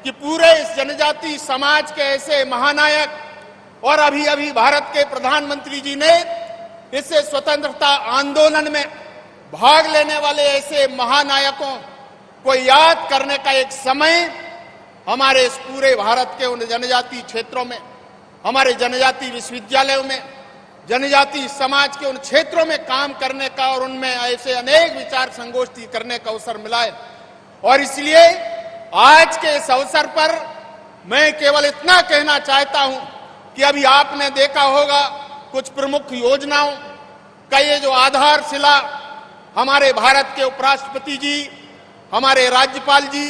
कि पूरे इस जनजातीय समाज के ऐसे महानायक और अभी अभी भारत के प्रधानमंत्री जी ने इस स्वतंत्रता आंदोलन में भाग लेने वाले ऐसे महानायकों को याद करने का एक समय हमारे इस पूरे भारत के उन जनजातीय क्षेत्रों में, हमारे जनजातीय विश्वविद्यालयों में, जनजातीय समाज के उन क्षेत्रों में काम करने का और उनमें ऐसे अनेक विचार संगोष्ठी करने का अवसर मिला है। और इसलिए आज के इस अवसर पर मैं केवल इतना कहना चाहता हूं कि अभी आपने देखा होगा कुछ प्रमुख योजनाओं का ये जो आधारशिला हमारे भारत के उपराष्ट्रपति जी, हमारे राज्यपाल जी,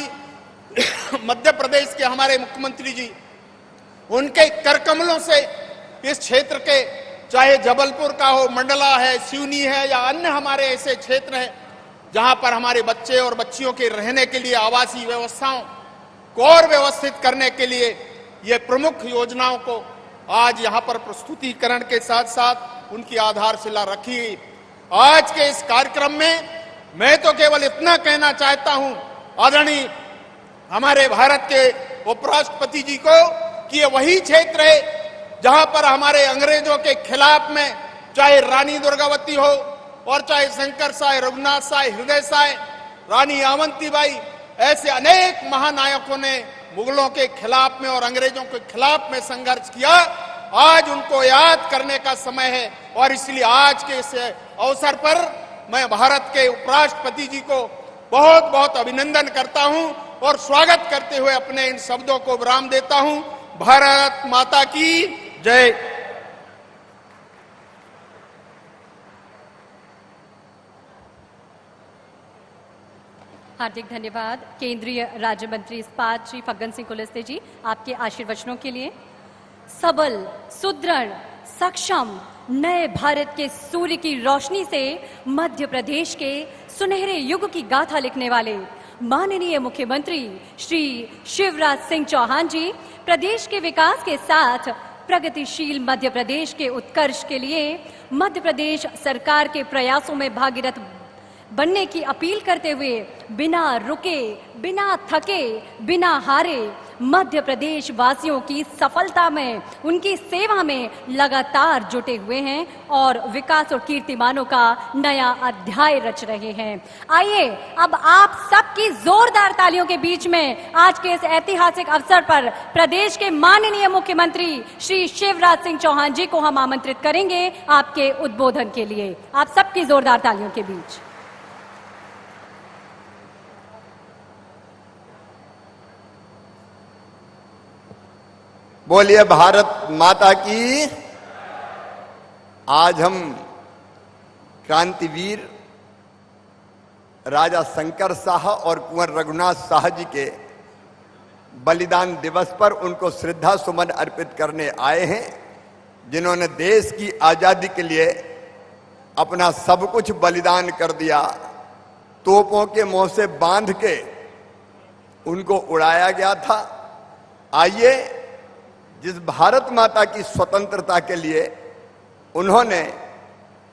मध्य प्रदेश के हमारे मुख्यमंत्री जी, उनके करकमलों से इस क्षेत्र के, चाहे जबलपुर का हो, मंडला है, सिवनी है या अन्य हमारे ऐसे क्षेत्र हैं जहां पर हमारे बच्चे और बच्चियों के रहने के लिए आवासीय व्यवस्थाओं को और व्यवस्थित करने के लिए ये प्रमुख योजनाओं को आज यहां पर प्रस्तुतिकरण के साथ साथ उनकी आधारशिला रखी। आज के इस कार्यक्रम में मैं तो केवल इतना कहना चाहता हूं आदरणीय हमारे भारत के उपराष्ट्रपति जी को कि ये वही क्षेत्र है जहां पर हमारे अंग्रेजों के खिलाफ में चाहे रानी दुर्गावती हो और चाहे शंकर साहब, रघुनाथ साहब, हृदय साहब, रानी अवंतीबाई, ऐसे अनेक महानायकों ने मुगलों के खिलाफ में और अंग्रेजों के खिलाफ में संघर्ष किया। आज उनको याद करने का समय है और इसलिए आज के इस अवसर पर मैं भारत के उपराष्ट्रपति जी को बहुत बहुत अभिनंदन करता हूं और स्वागत करते हुए अपने इन शब्दों को विराम देता हूं। भारत माता की जय। हार्दिक धन्यवाद केंद्रीय राज्य मंत्री इस्पात श्री फग्गन सिंह कुलस्ते जी, आपके आशीर्वचनों के लिए। सबल, सुदृढ़, सक्षम नए भारत के सूर्य की रोशनी से मध्य प्रदेश के सुनहरे युग की गाथा लिखने वाले माननीय मुख्यमंत्री श्री शिवराज सिंह चौहान जी प्रदेश के विकास के साथ प्रगतिशील मध्य प्रदेश के उत्कर्ष के लिए मध्य प्रदेश सरकार के प्रयासों में भागीरथ बनने की अपील करते हुए बिना रुके, बिना थके, बिना हारे मध्य प्रदेश वासियों की सफलता में, उनकी सेवा में लगातार जुटे हुए हैं और विकास और कीर्तिमानों का नया अध्याय रच रहे हैं। आइए अब आप सबकी जोरदार तालियों के बीच में आज के इस ऐतिहासिक अवसर पर प्रदेश के माननीय मुख्यमंत्री श्री शिवराज सिंह चौहान जी को हम आमंत्रित करेंगे आपके उद्बोधन के लिए। आप सबकी जोरदार तालियों के बीच। बोलिए भारत माता की। आज हम क्रांतिवीर राजा शंकर शाह और कुंवर रघुनाथ शाह जी के बलिदान दिवस पर उनको श्रद्धा सुमन अर्पित करने आए हैं, जिन्होंने देश की आजादी के लिए अपना सब कुछ बलिदान कर दिया। तोपों के मुंह से बांध के उनको उड़ाया गया था। आइए, जिस भारत माता की स्वतंत्रता के लिए उन्होंने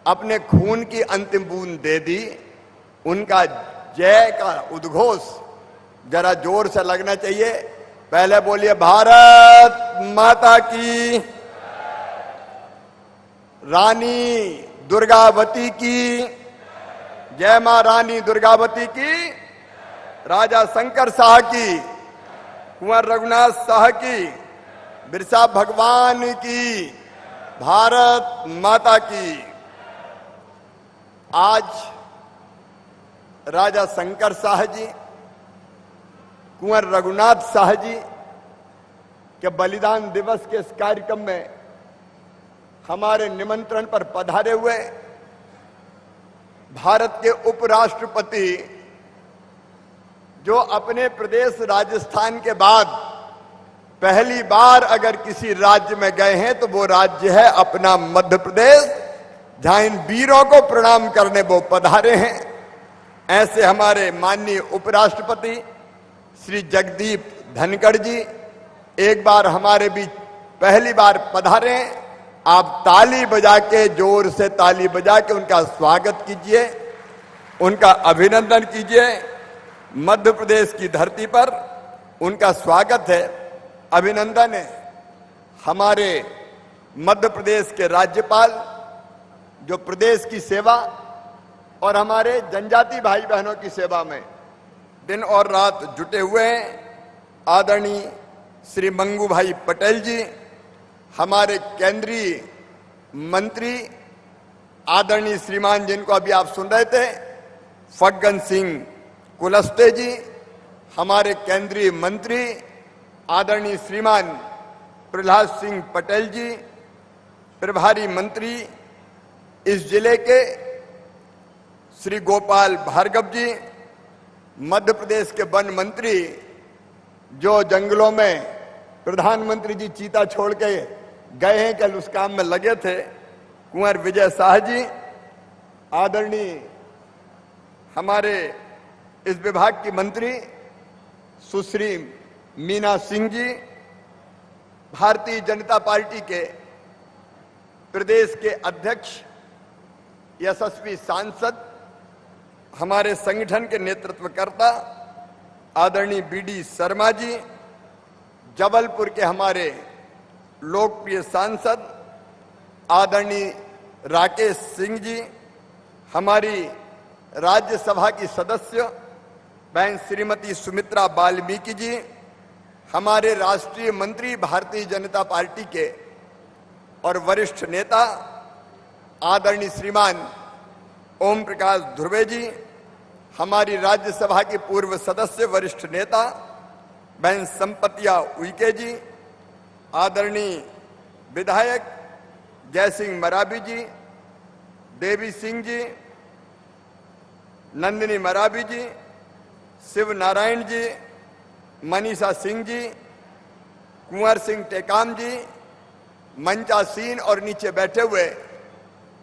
अपने खून की अंतिम बूंद दे दी, उनका जय का उद्घोष जरा जोर से लगना चाहिए। पहले बोलिए भारत माता की, रानी दुर्गावती की, जय मां रानी दुर्गावती की, राजा शंकर शाह की, कुंवर रघुनाथ शाह की, बिरसा भगवान की, भारत माता की। आज राजा शंकर शाह जी, कुंवर रघुनाथ शाह जी के बलिदान दिवस के इस कार्यक्रम में हमारे निमंत्रण पर पधारे हुए भारत के उपराष्ट्रपति, जो अपने प्रदेश राजस्थान के बाद पहली बार अगर किसी राज्य में गए हैं तो वो राज्य है अपना मध्य प्रदेश, जहां इन वीरों को प्रणाम करने वो पधारे हैं। ऐसे हमारे माननीय उपराष्ट्रपति श्री जगदीप धनखड़ जी एक बार हमारे बीच पहली बार पधारे हैं। आप ताली बजा के, जोर से ताली बजा के उनका स्वागत कीजिए, उनका अभिनंदन कीजिए। मध्य प्रदेश की धरती पर उनका स्वागत है, अभिनंदन है। हमारे मध्य प्रदेश के राज्यपाल जो प्रदेश की सेवा और हमारे जनजाति भाई बहनों की सेवा में दिन और रात जुटे हुए हैं, आदरणीय श्री मंगू भाई पटेल जी, हमारे केंद्रीय मंत्री आदरणीय श्रीमान जिनको अभी आप सुन रहे थे फग्गन सिंह कुलस्ते जी, हमारे केंद्रीय मंत्री आदरणीय श्रीमान प्रहलाद सिंह पटेल जी, प्रभारी मंत्री इस जिले के श्री गोपाल भार्गव जी, मध्य प्रदेश के वन मंत्री जो जंगलों में प्रधानमंत्री जी चीता छोड़ के गए हैं, कल उस काम में लगे थे, कुंवर विजय शाह जी, आदरणीय हमारे इस विभाग की मंत्री सुश्री मीना सिंह जी, भारतीय जनता पार्टी के प्रदेश के अध्यक्ष यशस्वी सांसद, हमारे संगठन के नेतृत्वकर्ता आदरणीय बीडी शर्मा जी, जबलपुर के हमारे लोकप्रिय सांसद आदरणीय राकेश सिंह जी, हमारी राज्यसभा की सदस्य बहन श्रीमती सुमित्रा वाल्मीकि जी, हमारे राष्ट्रीय मंत्री भारतीय जनता पार्टी के और वरिष्ठ नेता आदरणीय श्रीमान ओम प्रकाश ध्रुवे जी, हमारी राज्यसभा के पूर्व सदस्य वरिष्ठ नेता बहन संपतिया उइके जी, आदरणीय विधायक जय सिंह मराबी जी, देवी सिंह जी, नंदिनी मराबी जी, शिव नारायण जी, मनीषा सिंह जी, कुंवर सिंह टेकाम जी, मंचासीन और नीचे बैठे हुए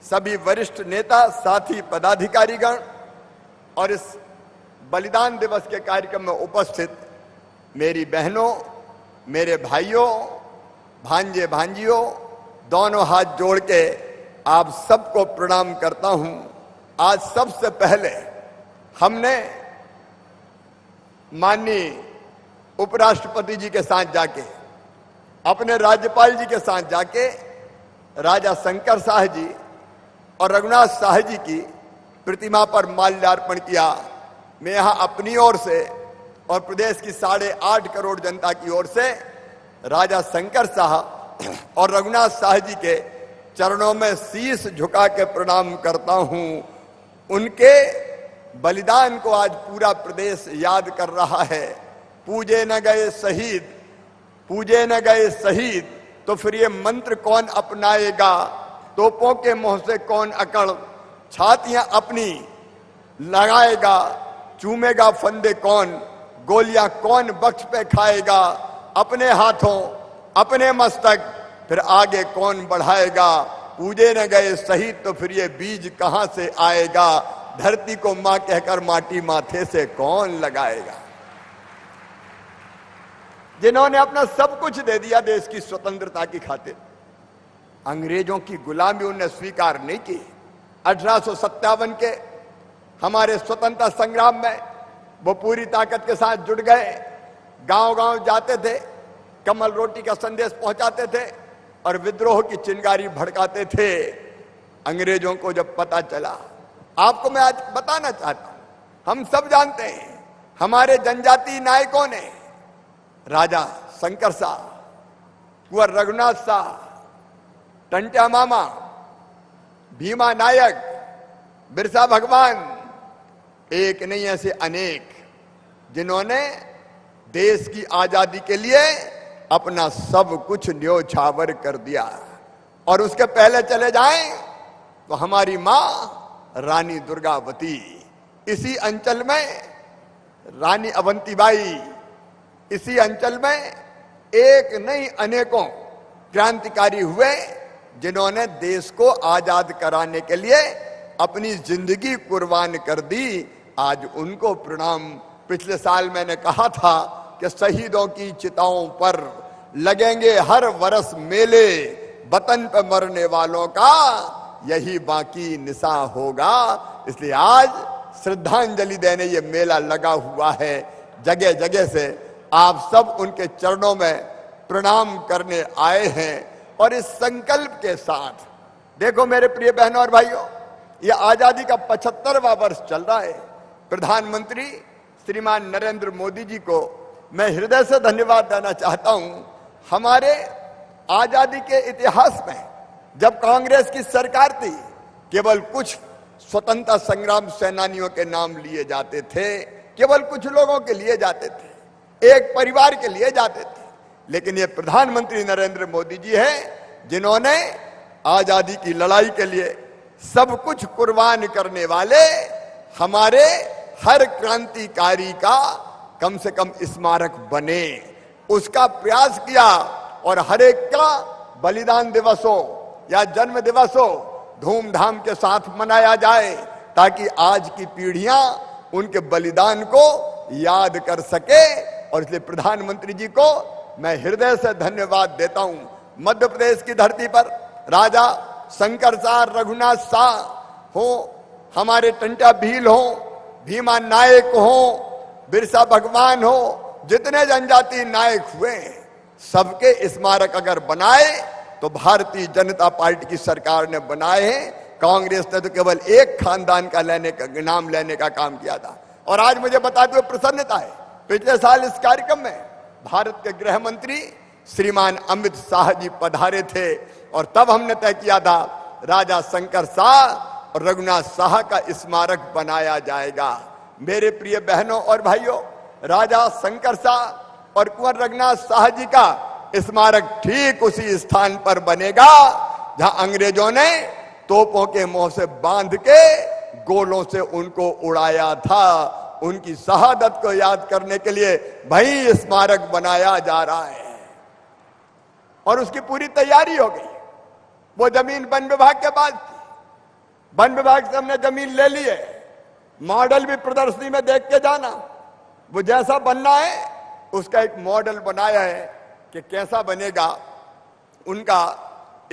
सभी वरिष्ठ नेता, साथी पदाधिकारीगण और इस बलिदान दिवस के कार्यक्रम में उपस्थित मेरी बहनों, मेरे भाइयों, भांजे भांजियों, दोनों हाथ जोड़ के आप सबको प्रणाम करता हूं। आज सबसे पहले हमने माननीय उपराष्ट्रपति जी के साथ जाके, अपने राज्यपाल जी के साथ जाके राजा शंकर शाह जी और रघुनाथ शाह जी की प्रतिमा पर माल्यार्पण किया। मैं यहां अपनी ओर से और प्रदेश की 8.5 करोड़ जनता की ओर से राजा शंकर शाह और रघुनाथ शाह जी के चरणों में शीश झुका के प्रणाम करता हूं। उनके बलिदान को आज पूरा प्रदेश याद कर रहा है। पूजे न गए शहीद, पूजे न गए शहीद, तो फिर ये मंत्र कौन अपनाएगा? तोपों के मुंह से कौन अकड़ छातियां अपनी लगाएगा? चूमेगा फंदे कौन, गोलियां कौन बख्श पे खाएगा? अपने हाथों, अपने मस्तक, फिर आगे कौन बढ़ाएगा? पूजे न गए शहीद, तो फिर ये बीज कहां से आएगा? धरती को मां कहकर माटी माथे से कौन लगाएगा? जिन्होंने अपना सब कुछ दे दिया देश की स्वतंत्रता की खातिर, अंग्रेजों की गुलामी उन्हें स्वीकार नहीं की। 1857 के हमारे स्वतंत्रता संग्राम में वो पूरी ताकत के साथ जुट गए, गांव-गांव जाते थे, कमल रोटी का संदेश पहुंचाते थे और विद्रोह की चिंगारी भड़काते थे। अंग्रेजों को जब पता चला, आपको मैं आज बताना चाहता हूं, हम सब जानते हैं हमारे जनजातीय नायकों ने, राजा शंकर शाह, कुंवर रघुनाथ शाह, टंट्या मामा, भीमा नायक, बिरसा भगवान, एक नहीं ऐसे अनेक, जिन्होंने देश की आजादी के लिए अपना सब कुछ न्योछावर कर दिया। और उसके पहले चले जाएं तो हमारी मां रानी दुर्गावती, इसी अंचल में रानी अवंतीबाई, इसी अंचल में एक नहीं अनेकों क्रांतिकारी हुए जिन्होंने देश को आजाद कराने के लिए अपनी जिंदगी कुर्बान कर दी। आज उनको प्रणाम। पिछले साल मैंने कहा था कि शहीदों की चिताओं पर लगेंगे हर वर्ष मेले, वतन पर मरने वालों का यही बाकी निशा होगा। इसलिए आज श्रद्धांजलि देने ये मेला लगा हुआ है। जगह जगह से आप सब उनके चरणों में प्रणाम करने आए हैं और इस संकल्प के साथ, देखो मेरे प्रिय बहनों और भाइयों, यह आजादी का 75वां वर्ष चल रहा है। प्रधानमंत्री श्रीमान नरेंद्र मोदी जी को मैं हृदय से धन्यवाद देना चाहता हूं। हमारे आजादी के इतिहास में जब कांग्रेस की सरकार थी, केवल कुछ स्वतंत्रता संग्राम सेनानियों के नाम लिए जाते थे, केवल कुछ लोगों के लिए जाते थे, एक परिवार के लिए जाते थे। लेकिन ये प्रधानमंत्री नरेंद्र मोदी जी हैं जिन्होंने आजादी की लड़ाई के लिए सब कुछ कुर्बान करने वाले हमारे हर क्रांतिकारी का कम से कम स्मारक बने, उसका प्रयास किया। और हर एक का बलिदान दिवस हो या जन्म दिवस हो, धूमधाम के साथ मनाया जाए ताकि आज की पीढ़ियां उनके बलिदान को याद कर सके। और इसलिए प्रधानमंत्री जी को मैं हृदय से धन्यवाद देता हूं। मध्य प्रदेश की धरती पर राजा शंकर शाह, रघुनाथ शाह हो, हमारे टंट्या भील हो, भीमा नायक हो, बिरसा भगवान हो, जितने जनजातीय नायक हुए सबके स्मारक अगर बनाए तो भारतीय जनता पार्टी की सरकार ने बनाए हैं। कांग्रेस ने तो केवल एक खानदान का नाम लेने का काम किया था। और आज मुझे बताते हुए प्रसन्नता है, पिछले साल इस कार्यक्रम में भारत के गृह मंत्री श्रीमान अमित शाह जी पधारे थे और तब हमने तय किया था राजा शंकर शाह और रघुनाथ शाह का स्मारक बनाया जाएगा। मेरे प्रिय बहनों और भाइयों, राजा शंकर शाह और कुंवर रघुनाथ शाह जी का स्मारक ठीक उसी स्थान पर बनेगा जहां अंग्रेजों ने तोपों के मुंह से बांध के गोलों से उनको उड़ाया था। उनकी शहादत को याद करने के लिए वही स्मारक बनाया जा रहा है और उसकी पूरी तैयारी हो गई। वो जमीन वन विभाग के पास थी, वन विभाग से हमने जमीन ले ली है। मॉडल भी प्रदर्शनी में देख के जाना, वो जैसा बनना है उसका एक मॉडल बनाया है कि कैसा बनेगा उनका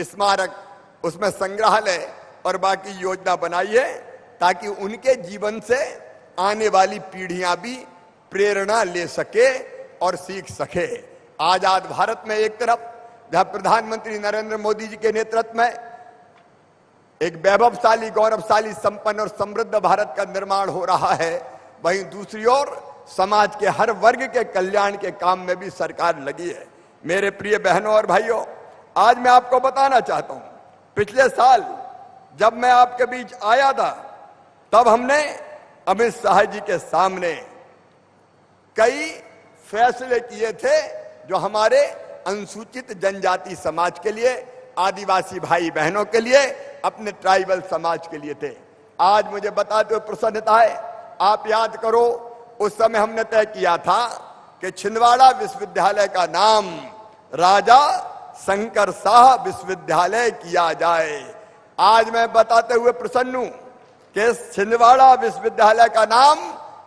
स्मारक, उसमें संग्रहालय और बाकी योजना बनाई है ताकि उनके जीवन से आने वाली पीढ़ियां भी प्रेरणा ले सके और सीख सके। आजाद भारत में एक तरफ जहां प्रधानमंत्री नरेंद्र मोदी जी के नेतृत्व में एक वैभवशाली, गौरवशाली, संपन्न और समृद्ध भारत का निर्माण हो रहा है, वहीं दूसरी ओर समाज के हर वर्ग के कल्याण के काम में भी सरकार लगी है। मेरे प्रिय बहनों और भाइयों, आज मैं आपको बताना चाहता हूं, पिछले साल जब मैं आपके बीच आया था तब हमने अमित शाह जी के सामने कई फैसले किए थे जो हमारे अनुसूचित जनजाति समाज के लिए, आदिवासी भाई बहनों के लिए, अपने ट्राइबल समाज के लिए थे। आज मुझे बताते हुए प्रसन्नता है, आप याद करो उस समय हमने तय किया था कि छिंदवाड़ा विश्वविद्यालय का नाम राजा शंकर शाह विश्वविद्यालय किया जाए। आज मैं बताते हुए प्रसन्न हूं कि छिंदवाड़ा विश्वविद्यालय का नाम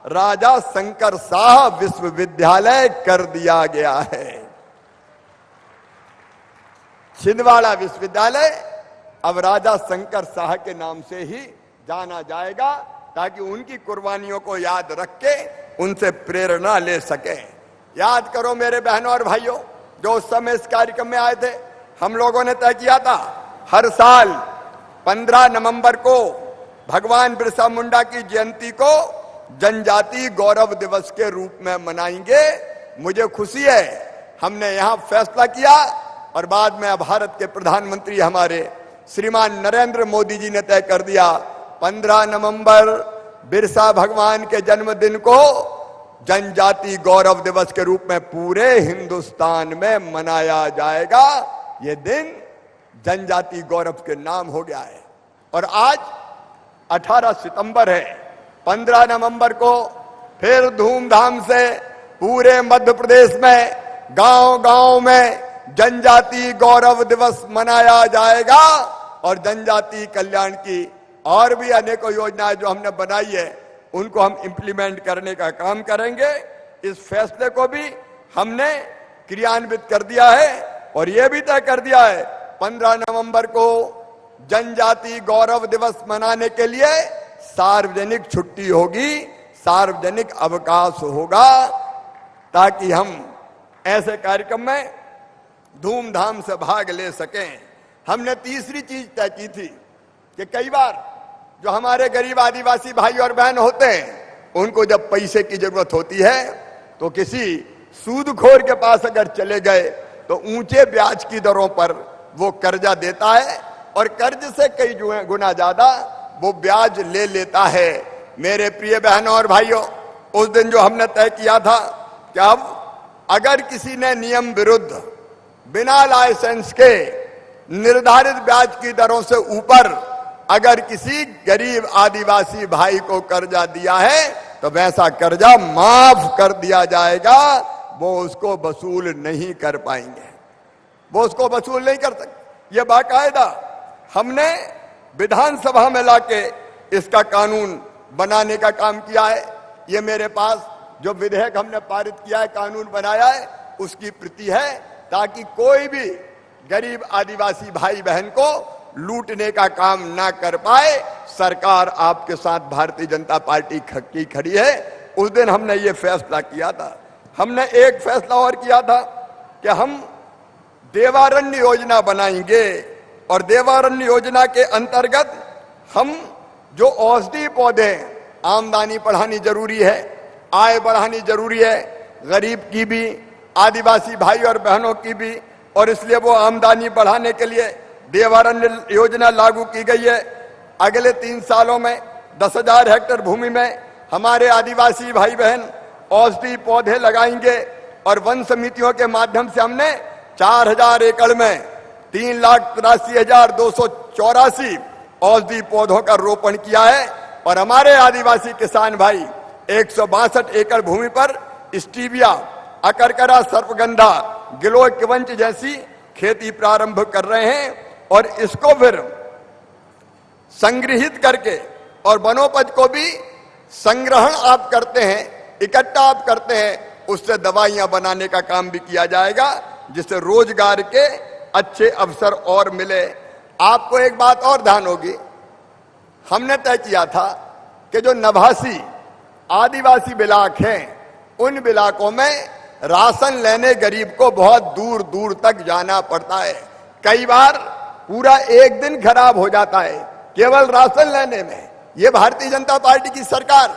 राजा शंकर शाह विश्वविद्यालय कर दिया गया है। छिंदवाड़ा विश्वविद्यालय अब राजा शंकर शाह के नाम से ही जाना जाएगा। ताकि उनकी कुर्बानियों को याद रख के उनसे प्रेरणा ले सके। याद करो मेरे बहनों और भाइयों, जो उस समय इस कार्यक्रम में आए थे, हम लोगों ने तय किया था हर साल 15 नवंबर को भगवान बिरसा मुंडा की जयंती को जनजाति गौरव दिवस के रूप में मनाएंगे। मुझे खुशी है हमने यहां फैसला किया और बाद में भारत के प्रधानमंत्री हमारे श्रीमान नरेंद्र मोदी जी ने तय कर दिया 15 नवंबर बिरसा भगवान के जन्मदिन को जनजाति गौरव दिवस के रूप में पूरे हिंदुस्तान में मनाया जाएगा। ये दिन जनजाति गौरव के नाम हो गया है। और आज 18 सितंबर है। 15 नवंबर को फिर धूमधाम से पूरे मध्य प्रदेश में गांव-गांव में जनजाति गौरव दिवस मनाया जाएगा और जनजाति कल्याण की और भी अनेकों योजनाएं जो हमने बनाई है उनको हम इंप्लीमेंट करने का काम करेंगे। इस फैसले को भी हमने क्रियान्वित कर दिया है और यह भी तय कर दिया है 15 नवंबर को जनजाति गौरव दिवस मनाने के लिए सार्वजनिक छुट्टी होगी, सार्वजनिक अवकाश होगा, ताकि हम ऐसे कार्यक्रम में धूमधाम से भाग ले सकें। हमने तीसरी चीज तय की थी कि कई बार जो हमारे गरीब आदिवासी भाई और बहन होते हैं उनको जब पैसे की जरूरत होती है तो किसी सूदखोर के पास अगर चले गए तो ऊंचे ब्याज की दरों पर वो कर्जा देता है और कर्ज से कई गुना ज्यादा वो ब्याज ले लेता है। मेरे प्रिय बहनों और भाइयों, उस दिन जो हमने तय किया था कि अब अगर किसी ने नियम विरुद्ध बिना लाइसेंस के निर्धारित ब्याज की दरों से ऊपर अगर किसी गरीब आदिवासी भाई को कर्जा दिया है तो वैसा कर्जा माफ कर दिया जाएगा। वो उसको वसूल नहीं कर पाएंगे, वो उसको वसूल नहीं कर सकते। ये बाकायदा हमने विधानसभा में लाके इसका कानून बनाने का काम किया है। ये मेरे पास जो विधेयक हमने पारित किया है, कानून बनाया है, उसकी प्रति है, ताकि कोई भी गरीब आदिवासी भाई बहन को लूटने का काम ना कर पाए। सरकार आपके साथ भारतीय जनता पार्टी की खड़ी है। उस दिन हमने ये फैसला किया था। हमने एक फैसला और किया था कि हम देवारण्य योजना बनाएंगे और देवारण्य योजना के अंतर्गत हम जो औषधि पौधे, आमदनी बढ़ानी जरूरी है, आय बढ़ानी जरूरी है, गरीब की भी, आदिवासी भाई और बहनों की भी, और इसलिए वो आमदनी बढ़ाने के लिए देवारण्य योजना लागू की गई है। अगले 3 सालों में 10,000 हेक्टेयर भूमि में हमारे आदिवासी भाई बहन औषधि पौधे लगाएंगे और वन समितियों के माध्यम से हमने 4,000 एकड़ में 3,83,284 औषधि पौधों का रोपण किया है। और हमारे आदिवासी किसान भाई 162 एकड़ भूमि पर स्टीविया, अकरकरा, सर्पगंधा, गिलोय किवंच जैसी खेती प्रारंभ कर रहे हैं और इसको फिर संग्रहित करके और वनोपज को भी संग्रहण आप करते हैं, इकट्ठा आप करते हैं, उससे दवाइयां बनाने का काम भी किया जाएगा, जिससे रोजगार के अच्छे अवसर और मिले। आपको एक बात और ध्यान होगी, हमने तय किया था कि जो नवासी आदिवासी ब्लॉक हैं, उन ब्लॉकों में राशन लेने गरीब को बहुत दूर दूर तक जाना पड़ता है। कई बार पूरा एक दिन खराब हो जाता है केवल राशन लेने में। ये भारतीय जनता पार्टी की सरकार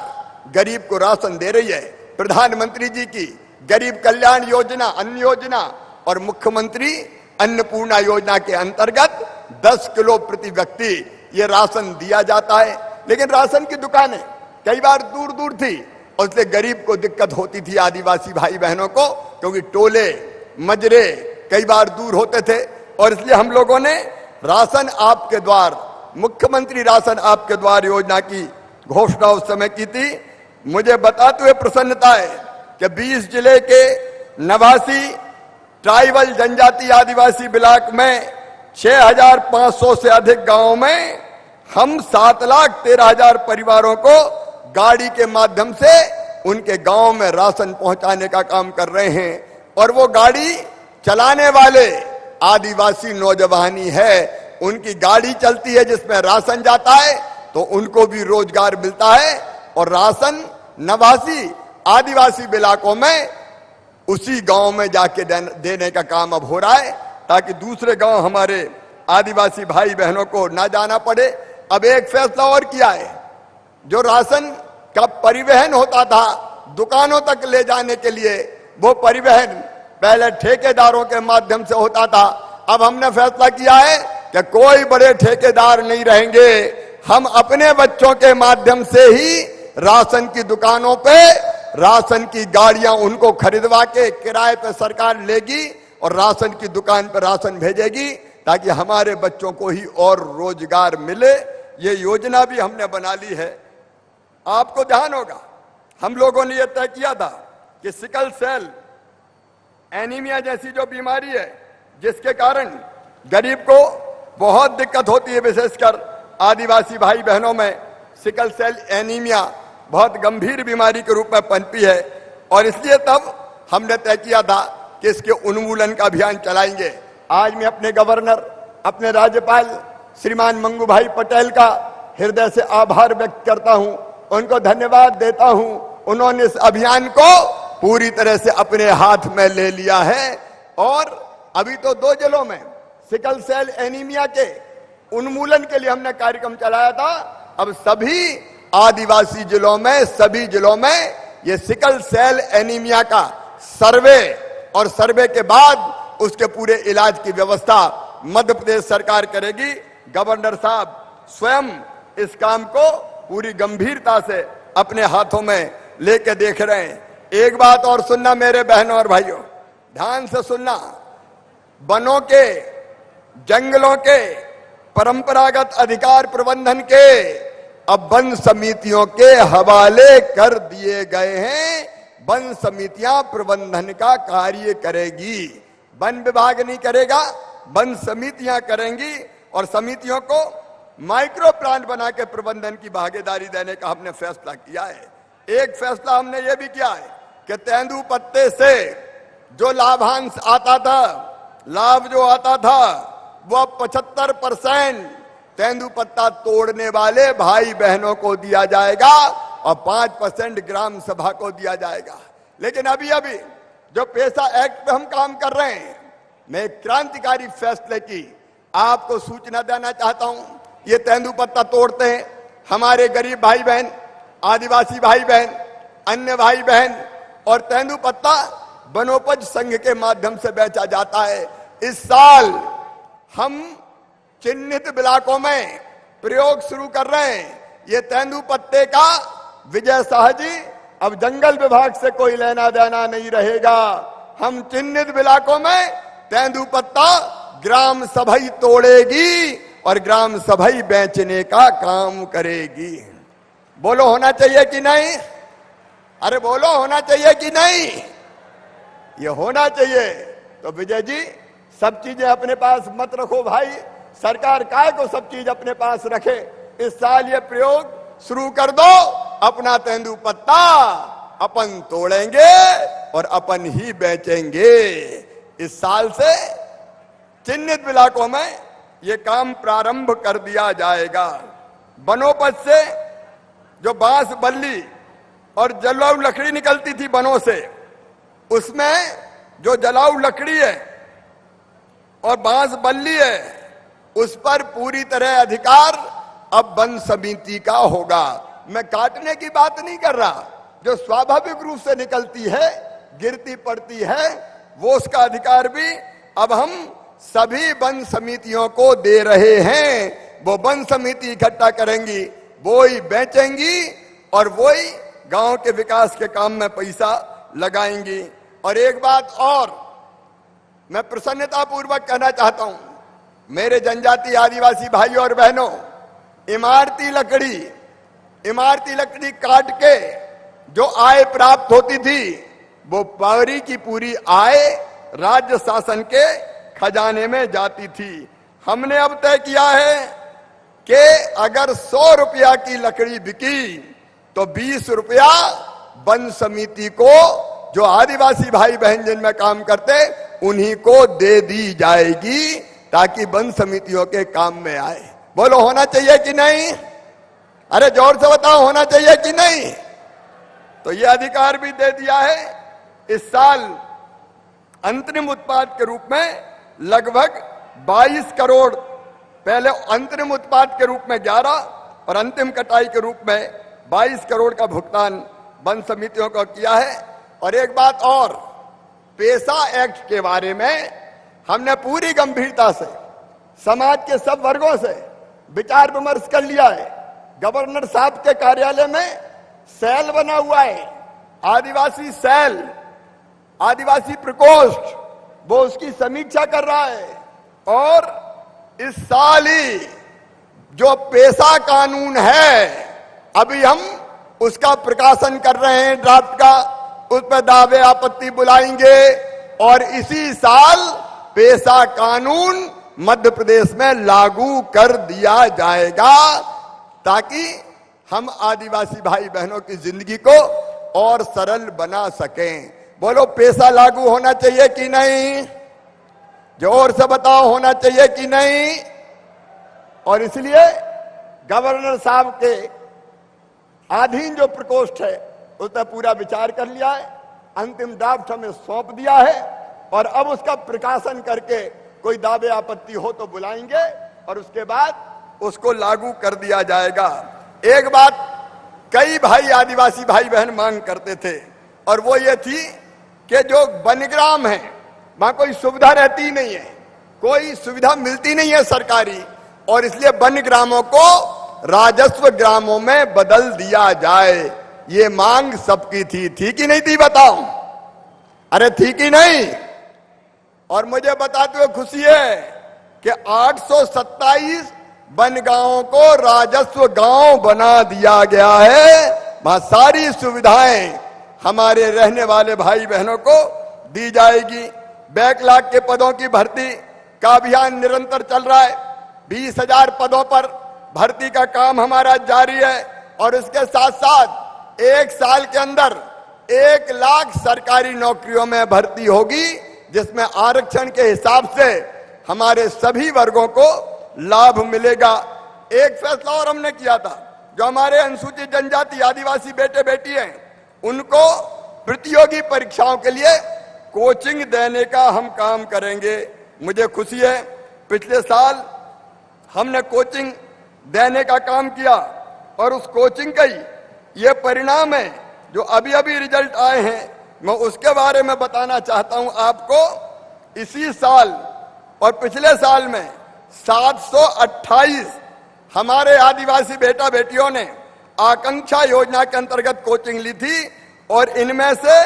गरीब को राशन दे रही है। प्रधानमंत्री जी की गरीब कल्याण योजना, अन्न योजना और मुख्यमंत्री अन्नपूर्णा योजना के अंतर्गत 10 किलो प्रति व्यक्ति ये राशन दिया जाता है। लेकिन राशन की दुकानें कई बार दूर दूर थी और इसलिए गरीब को दिक्कत होती थी, आदिवासी भाई बहनों को, क्योंकि टोले मजरे कई बार दूर होते थे। और इसलिए हम लोगों ने राशन आपके द्वार, मुख्यमंत्री राशन आपके द्वार योजना की घोषणा उस समय की थी। मुझे बताते हुए प्रसन्नता है कि 20 जिले के 89 ट्राइबल जनजाति आदिवासी ब्लॉक में 6,500 से अधिक गांवों में हम 7,13,000 परिवारों को गाड़ी के माध्यम से उनके गांव में राशन पहुंचाने का काम कर रहे हैं। और वो गाड़ी चलाने वाले आदिवासी नौजवानी है, उनकी गाड़ी चलती है जिसमें राशन जाता है। तो उनको भी रोजगार मिलता है और राशन नवासी आदिवासी इलाकों में उसी गांव में जाके देने का काम अब हो रहा है, ताकि दूसरे गांव हमारे आदिवासी भाई बहनों को ना जाना पड़े। अब एक फैसला और किया है, जो राशन का परिवहन होता था दुकानों तक ले जाने के लिए, वो परिवहन पहले ठेकेदारों के माध्यम से होता था। अब हमने फैसला किया है कि कोई बड़े ठेकेदार नहीं रहेंगे, हम अपने बच्चों के माध्यम से ही राशन की दुकानों पे राशन की गाड़ियां उनको खरीदवा के किराए पे सरकार लेगी और राशन की दुकान पर राशन भेजेगी, ताकि हमारे बच्चों को ही और रोजगार मिले। ये योजना भी हमने बना ली है। आपको ध्यान होगा, हम लोगों ने यह तय किया था कि सिकल सेल एनीमिया जैसी जो बीमारी है, जिसके कारण गरीब को बहुत दिक्कत होती है, विशेषकर आदिवासी भाई बहनों में सिकल सेल एनीमिया बहुत गंभीर बीमारी के रूप में पनपी है, और इसलिए तब हमने तय किया था कि इसके उन्मूलन का अभियान चलाएंगे। आज मैं अपने गवर्नर, अपने राज्यपाल श्रीमान मंगू भाई पटेल का हृदय से आभार व्यक्त करता हूं, उनको धन्यवाद देता हूं। उन्होंने इस अभियान को पूरी तरह से अपने हाथ में ले लिया है, और अभी तो 2 जिलों में सिकल सेल एनीमिया के उन्मूलन के लिए हमने कार्यक्रम चलाया था। अब सभी आदिवासी जिलों में, सभी जिलों में ये सिकल सेल एनीमिया का सर्वे, और सर्वे के बाद उसके पूरे इलाज की व्यवस्था मध्य प्रदेश सरकार करेगी। गवर्नर साहब स्वयं इस काम को पूरी गंभीरता से अपने हाथों में लेके देख रहे हैं। एक बात और सुनना मेरे बहनों और भाइयों, ध्यान से सुनना, वनों के, जंगलों के परंपरागत अधिकार प्रबंधन के अब वन समितियों के हवाले कर दिए गए हैं। वन समितियां प्रबंधन का कार्य करेगी, वन विभाग नहीं करेगा, वन समितियां करेंगी, और समितियों को माइक्रो प्लान बना के प्रबंधन की भागीदारी देने का हमने फैसला किया है। एक फैसला हमने ये भी किया है कि तेंदुपत्ते से जो लाभांश आता था, लाभ जो आता था, वह 75% तेंदुपत्ता तोड़ने वाले भाई बहनों को दिया जाएगा और 5% ग्राम सभा को दिया जाएगा। लेकिन अभी अभी जो पेशा एक्ट पे हम काम कर रहे हैं, मैं एक क्रांतिकारी फैसले की आपको सूचना देना चाहता हूं। ये तेंदुपत्ता तोड़ते हैं हमारे गरीब भाई बहन, आदिवासी भाई बहन, अन्य भाई बहन, और तेंदुपत्ता वनोपज संघ के माध्यम से बेचा जाता है। इस साल हम चिन्हित इलाकों में प्रयोग शुरू कर रहे हैं। ये तेंदुपत्ते का, विजय शाह जी, अब जंगल विभाग से कोई लेना देना नहीं रहेगा। हम चिन्हित इलाकों में तेंदुपत्ता ग्राम सभा ही तोड़ेगी और ग्राम सभा ही बेचने का काम करेगी। बोलो होना चाहिए कि नहीं? अरे बोलो होना चाहिए कि नहीं? ये होना चाहिए। तो विजय जी, सब चीजें अपने पास मत रखो भाई, सरकार काय को सब चीज अपने पास रखे। इस साल ये प्रयोग शुरू कर दो, अपना तेंदुपत्ता अपन तोड़ेंगे और अपन ही बेचेंगे। इस साल से चिन्हित इलाकों में ये काम प्रारंभ कर दिया जाएगा। वनोपज से जो बांस बल्ली और जलाऊ लकड़ी निकलती थी वनों से, उसमें जो जलाऊ लकड़ी है और बांस बल्ली है, उस पर पूरी तरह अधिकार अब वन समिति का होगा। मैं काटने की बात नहीं कर रहा, जो स्वाभाविक रूप से निकलती है, गिरती पड़ती है, वो उसका अधिकार भी अब हम सभी वन समितियों को दे रहे हैं। वो वन समिति इकट्ठा करेंगी, वो ही बेचेंगी और वो ही गांव के विकास के काम में पैसा लगाएंगी। और एक बात और मैं प्रसन्नता पूर्वक कहना चाहता हूं, मेरे जनजाति आदिवासी भाइयों और बहनों, इमारती लकड़ी काट के जो आय प्राप्त होती थी, वो पूरी की पूरी आय राज्य शासन के खजाने में जाती थी। हमने अब तय किया है कि अगर 100 रुपया की लकड़ी बिकी तो 20 रुपया वन समिति को, जो आदिवासी भाई बहन जिनमें काम करते, उन्हीं को दे दी जाएगी, ताकि वन समितियों के काम में आए। बोलो होना चाहिए कि नहीं? अरे जोर से बताओ, होना चाहिए कि नहीं? तो ये अधिकार भी दे दिया है। इस साल अंतरिम उत्पाद के रूप में लगभग 22 करोड़, पहले अंतरिम उत्पाद के रूप में 11 और अंतिम कटाई के रूप में 22 करोड़ का भुगतान वन समितियों को किया है। और एक बात और, पेसा एक्ट के बारे में हमने पूरी गंभीरता से समाज के सब वर्गों से विचार विमर्श कर लिया है। गवर्नर साहब के कार्यालय में सेल बना हुआ है, आदिवासी सेल, आदिवासी प्रकोष्ठ, वो उसकी समीक्षा कर रहा है। और इस साल ही जो पेशा कानून है, अभी हम उसका प्रकाशन कर रहे हैं ड्राफ्ट का, उस पर दावे आपत्ति बुलाएंगे और इसी साल पेशा कानून मध्य प्रदेश में लागू कर दिया जाएगा, ताकि हम आदिवासी भाई बहनों की जिंदगी को और सरल बना सकें। बोलो, पेशा लागू होना चाहिए कि नहीं? जोर से बताओ, होना चाहिए कि नहीं? और इसलिए गवर्नर साहब के अधीन जो प्रकोष्ठ है उस पर पूरा विचार कर लिया है, अंतिम ड्राफ्ट हमें सौंप दिया है और अब उसका प्रकाशन करके कोई दावे आपत्ति हो तो बुलाएंगे और उसके बाद उसको लागू कर दिया जाएगा। एक बात कई भाई, आदिवासी भाई बहन मांग करते थे और वो ये थी कि जो वनग्राम है वहां कोई सुविधा रहती नहीं है, कोई सुविधा मिलती नहीं है सरकारी, और इसलिए वनग्रामों को राजस्व ग्रामों में बदल दिया जाए। ये मांग सबकी थी कि नहीं थी? बताओ, अरे थी कि नहीं? और मुझे बताते हुए खुशी है कि 827 वन गांवों को राजस्व गांव बना दिया गया है। वहां सारी सुविधाएं हमारे रहने वाले भाई बहनों को दी जाएगी। बैकलॉग के पदों की भर्ती का अभियान निरंतर चल रहा है। 20,000 पदों पर भर्ती का काम हमारा जारी है और इसके साथ साथ एक साल के अंदर 1 लाख सरकारी नौकरियों में भर्ती होगी, जिसमें आरक्षण के हिसाब से हमारे सभी वर्गों को लाभ मिलेगा। एक फैसला और हमने किया था, जो हमारे अनुसूचित जनजाति आदिवासी बेटे बेटी हैं उनको प्रतियोगी परीक्षाओं के लिए कोचिंग देने का हम काम करेंगे। मुझे खुशी है, पिछले साल हमने कोचिंग देने का काम किया और उस कोचिंग का ही ये परिणाम है जो अभी अभी रिजल्ट आए हैं। मैं उसके बारे में बताना चाहता हूं आपको। इसी साल और पिछले साल में 728 हमारे आदिवासी बेटा बेटियों ने आकांक्षा योजना के अंतर्गत कोचिंग ली थी और इनमें से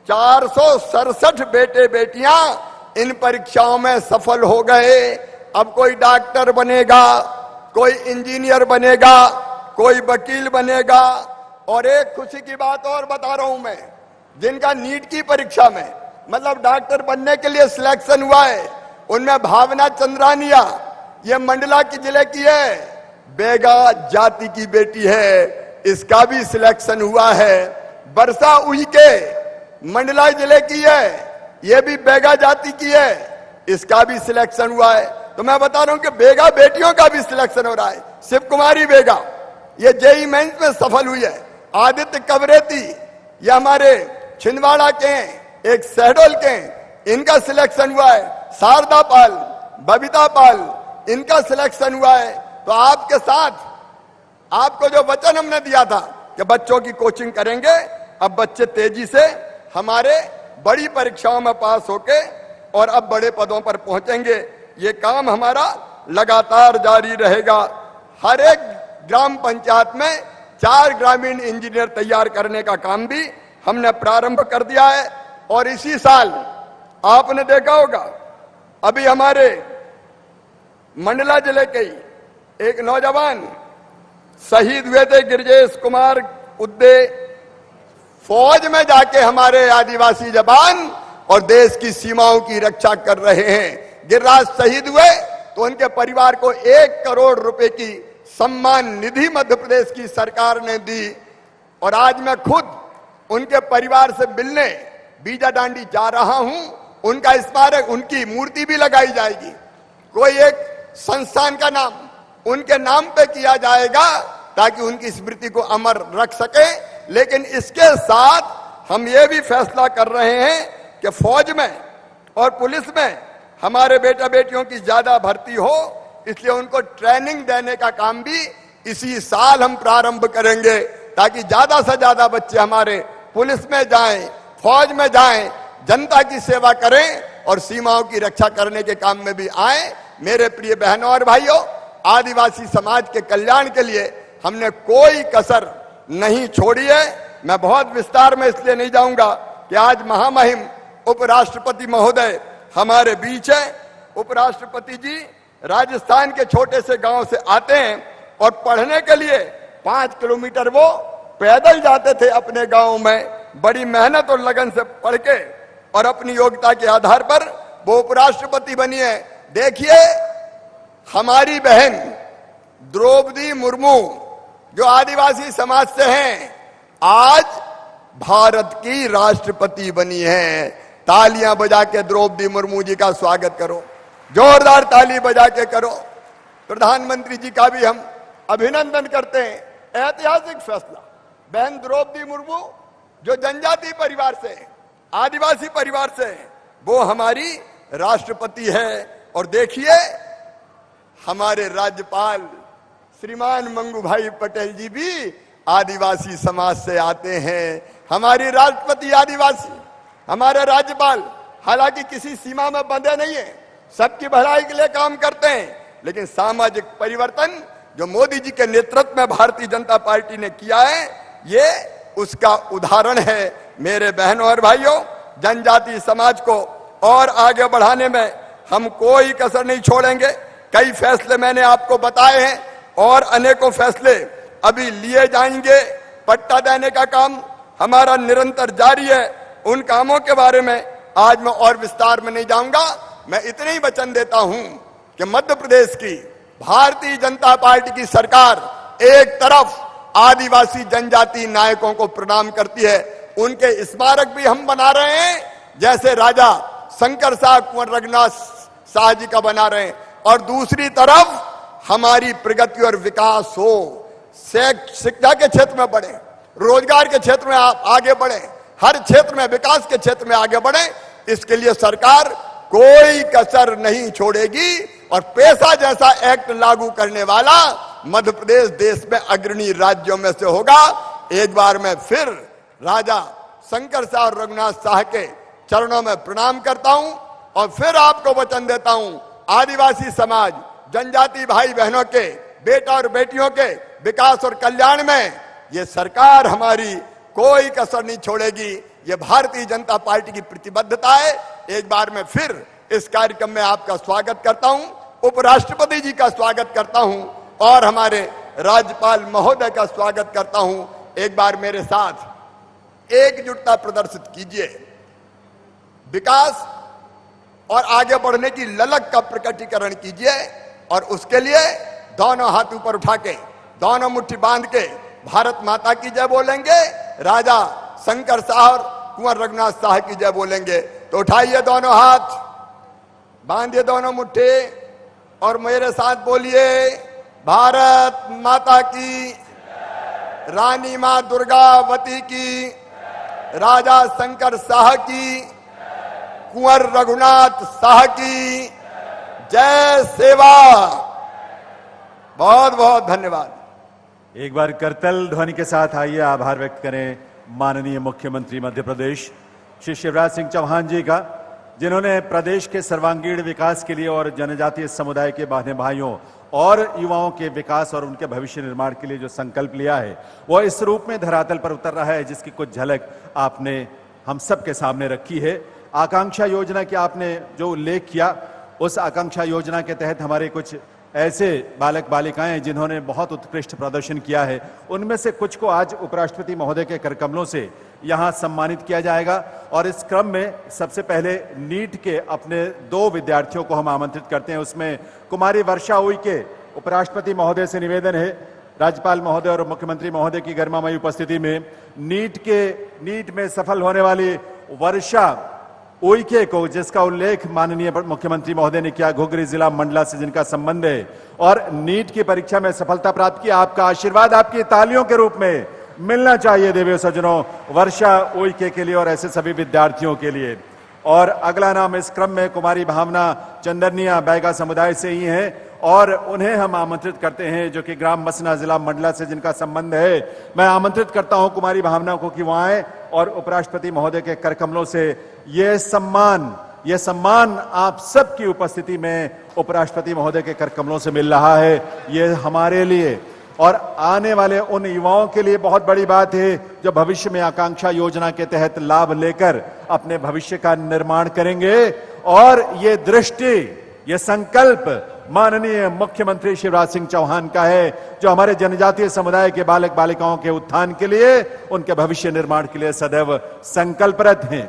467 बेटे बेटियां इन परीक्षाओं में सफल हो गए। अब कोई डॉक्टर बनेगा, कोई इंजीनियर बनेगा, कोई वकील बनेगा। और एक खुशी की बात और बता रहा हूं मैं, जिनका नीट की परीक्षा में मतलब डॉक्टर बनने के लिए सिलेक्शन हुआ है, उनमें भावना चंद्रानिया, ये मंडला की जिले की है, बेगा जाति की बेटी है, इसका भी सिलेक्शन हुआ है। वर्षा उइके मंडला जिले की है, ये भी बेगा जाति की है, इसका भी सिलेक्शन हुआ है। तो मैं बता रहा हूं कि बेगा बेटियों का भी सिलेक्शन हो रहा है। शिव कुमारी बेगा ये जेई मेंस में सफल हुई है। आदित्य कवरेती ये हमारे छिंदवाड़ा के हैं, एक शहडोल के हैं, इनका सिलेक्शन हुआ है। शारदा पाल, बबीता पाल, इनका सिलेक्शन हुआ है। तो आपके साथ आपको जो वचन हमने दिया था कि बच्चों की कोचिंग करेंगे, अब बच्चे तेजी से हमारे बड़ी परीक्षाओं में पास होके और अब बड़े पदों पर पहुंचेंगे। ये काम हमारा लगातार जारी रहेगा। हर एक ग्राम पंचायत में 4 ग्रामीण इंजीनियर तैयार करने का काम भी हमने प्रारंभ कर दिया है। और इसी साल आपने देखा होगा, अभी हमारे मंडला जिले के ही एक नौजवान शहीद हुए थे, गिरजेश कुमार उद्दे। फौज में जाके हमारे आदिवासी जवान और देश की सीमाओं की रक्षा कर रहे हैं। गिरिराज शहीद हुए तो उनके परिवार को 1 करोड़ रुपए की सम्मान निधि मध्य प्रदेश की सरकार ने दी। और आज मैं खुद उनके परिवार से मिलने बीजा डांडी जा रहा हूं। उनका स्मारक, उनकी मूर्ति भी लगाई जाएगी। कोई एक संस्थान का नाम उनके नाम पे किया जाएगा ताकि उनकी स्मृति को अमर रख सके। लेकिन इसके साथ हम ये भी फैसला कर रहे हैं कि फौज में और पुलिस में हमारे बेटा बेटियों की ज्यादा भर्ती हो, इसलिए उनको ट्रेनिंग देने का काम भी इसी साल हम प्रारंभ करेंगे, ताकि ज्यादा से ज्यादा बच्चे हमारे पुलिस में जाएं, फौज में जाएं, जनता की सेवा करें और सीमाओं की रक्षा करने के काम में भी आए। मेरे प्रिय बहनों और भाइयों, आदिवासी समाज के कल्याण के लिए हमने कोई कसर नहीं छोड़ी है। मैं बहुत विस्तार में इसलिए नहीं जाऊंगा कि आज महामहिम उपराष्ट्रपति महोदय हमारे बीच है। उपराष्ट्रपति जी राजस्थान के छोटे से गांव से आते हैं और पढ़ने के लिए 5 किलोमीटर वो पैदल जाते थे अपने गांव में, बड़ी मेहनत और लगन से पढ़ के और अपनी योग्यता के आधार पर वो उपराष्ट्रपति बनी है। देखिए, हमारी बहन द्रौपदी मुर्मू जो आदिवासी समाज से हैं, आज भारत की राष्ट्रपति बनी है। तालियां बजा के द्रौपदी मुर्मू जी का स्वागत करो, जोरदार ताली बजा के करो। प्रधानमंत्री जी का भी हम अभिनंदन करते हैं। ऐतिहासिक फैसला, बहन द्रौपदी मुर्मू जो जनजाति परिवार से, आदिवासी परिवार से, वो हमारी राष्ट्रपति है। और देखिए, हमारे राज्यपाल श्रीमान मंगू भाई पटेल जी भी आदिवासी समाज से आते हैं। हमारी राष्ट्रपति आदिवासी, हमारे राज्यपाल हालांकि किसी सीमा में बंधे नहीं है, सबकी भलाई के लिए काम करते हैं, लेकिन सामाजिक परिवर्तन जो मोदी जी के नेतृत्व में भारतीय जनता पार्टी ने किया है, ये उसका उदाहरण है। मेरे बहनों और भाइयों, जनजाति समाज को और आगे बढ़ाने में हम कोई कसर नहीं छोड़ेंगे। कई फैसले मैंने आपको बताए हैं और अनेकों फैसले अभी लिए जाएंगे। पट्टा देने का काम हमारा निरंतर जारी है। उन कामों के बारे में आज मैं और विस्तार में नहीं जाऊंगा। मैं इतने ही वचन देता हूं कि मध्य प्रदेश की भारतीय जनता पार्टी की सरकार एक तरफ आदिवासी जनजाति नायकों को प्रणाम करती है, उनके स्मारक भी हम बना रहे हैं, जैसे राजा शंकर शाह कुंवर रघुनाथ शाह जी का बना रहे हैं, और दूसरी तरफ हमारी प्रगति और विकास हो, शिक्षा के क्षेत्र में बढ़े, रोजगार के क्षेत्र में आप आगे बढ़े, हर क्षेत्र में विकास के क्षेत्र में आगे बढ़े। इसके लिए सरकार कोई कसर नहीं छोड़ेगी और पैसा जैसा एक्ट लागू करने वाला मध्य प्रदेश देश में अग्रणी राज्यों में से होगा। एक बार मैं फिर राजा शंकर शाह और रघुनाथ शाह के चरणों में प्रणाम करता हूं और फिर आपको वचन देता हूं, आदिवासी समाज, जनजाति भाई बहनों के, बेटा और बेटियों के विकास और कल्याण में ये सरकार हमारी कोई कसर नहीं छोड़ेगी। ये भारतीय जनता पार्टी की प्रतिबद्धता है। एक बार मैं फिर इस कार्यक्रम में आपका स्वागत करता हूं, उपराष्ट्रपति जी का स्वागत करता हूं और हमारे राज्यपाल महोदय का स्वागत करता हूं। एक बार मेरे साथ एकजुटता प्रदर्शित कीजिए, विकास और आगे बढ़ने की ललक का प्रकटीकरण कीजिए और उसके लिए दोनों हाथ ऊपर उठा के, दोनों मुट्ठी बांध के भारत माता की जय बोलेंगे, राजा शंकर शाह और कुंवर रघुनाथ शाह की जय बोलेंगे। तो उठाइए दोनों हाथ, बांधिए दोनों मुट्ठी और मेरे साथ बोलिए, भारत माता की, रानी मां दुर्गावती की, राजा शंकर शाह की, कुंवर रघुनाथ शाह की जय सेवा। बहुत बहुत धन्यवाद। एक बार करतल ध्वनि के साथ आइए आभार व्यक्त करें माननीय मुख्यमंत्री मध्य प्रदेश श्री शिवराज सिंह चौहान जी का, जिन्होंने प्रदेश के सर्वांगीण विकास के लिए और जनजातीय समुदाय के बहने भाइयों और युवाओं के विकास और उनके भविष्य निर्माण के लिए जो संकल्प लिया है, वो इस रूप में धरातल पर उतर रहा है, जिसकी कुछ झलक आपने हम सब के सामने रखी है। आकांक्षा योजना की आपने जो उल्लेख किया, उस आकांक्षा योजना के तहत हमारे कुछ ऐसे बालक बालिकाएं जिन्होंने बहुत उत्कृष्ट प्रदर्शन किया है, उनमें से कुछ को आज उपराष्ट्रपति महोदय के करकमलों से यहां सम्मानित किया जाएगा। और इस क्रम में सबसे पहले नीट के अपने 2 विद्यार्थियों को हम आमंत्रित करते हैं। उसमें कुमारी वर्षा उइके, उपराष्ट्रपति महोदय से निवेदन है, राज्यपाल महोदय और मुख्यमंत्री महोदय की गरिमामयी उपस्थिति में नीट में सफल होने वाली वर्षा ओईके को, जिसका उल्लेख माननीय मुख्यमंत्री महोदय ने किया, घुघरी जिला मंडला से जिनका संबंध है और नीट की परीक्षा में सफलता प्राप्त की, आपका आशीर्वाद आपकी तालियों के रूप में मिलना चाहिए देवी सज्जनों, वर्षा ओईके के लिए और ऐसे सभी विद्यार्थियों के लिए। और अगला नाम इस क्रम में कुमारी भावना चंदनिया बैगा समुदाय से ही हैं और उन्हें हम आमंत्रित करते हैं, जो कि ग्राम मसना जिला मंडला से जिनका संबंध है। मैं आमंत्रित करता हूं कुमारी भावना को कि वहां आए और उपराष्ट्रपति महोदय के करकमलों से ये सम्मान आप सबकी उपस्थिति में उपराष्ट्रपति महोदय के करकमलों से मिल रहा है। ये हमारे लिए और आने वाले उन युवाओं के लिए बहुत बड़ी बात है जो भविष्य में आकांक्षा योजना के तहत लाभ लेकर अपने भविष्य का निर्माण करेंगे। और ये दृष्टि, ये संकल्प माननीय मुख्यमंत्री शिवराज सिंह चौहान का है, जो हमारे जनजातीय समुदाय के बालक बालिकाओं के उत्थान के लिए, उनके भविष्य निर्माण के लिए सदैव संकल्परत हैं।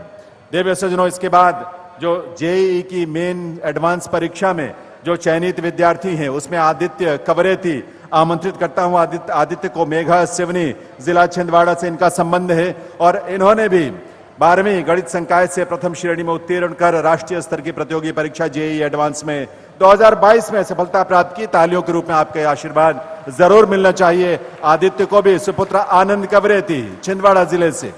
देवी सज्जनों, इसके बाद जो जेईई की मेन एडवांस परीक्षा में जो चयनित विद्यार्थी हैं, उसमें आदित्य कवरेती आमंत्रित करता हूं। आदित्य को मेघा सिवनी जिला छिंदवाड़ा से इनका संबंध है और इन्होंने भी 12वीं गणित संकाय से प्रथम श्रेणी में उत्तीर्ण कर राष्ट्रीय स्तर की प्रतियोगी परीक्षा जेईई एडवांस में 2022 में सफलता प्राप्त की। तालियों के रूप में आपके आशीर्वाद जरूर मिलना चाहिए आदित्य को भी। सुपुत्र आनंद कवरेती छिंदवाड़ा जिले से।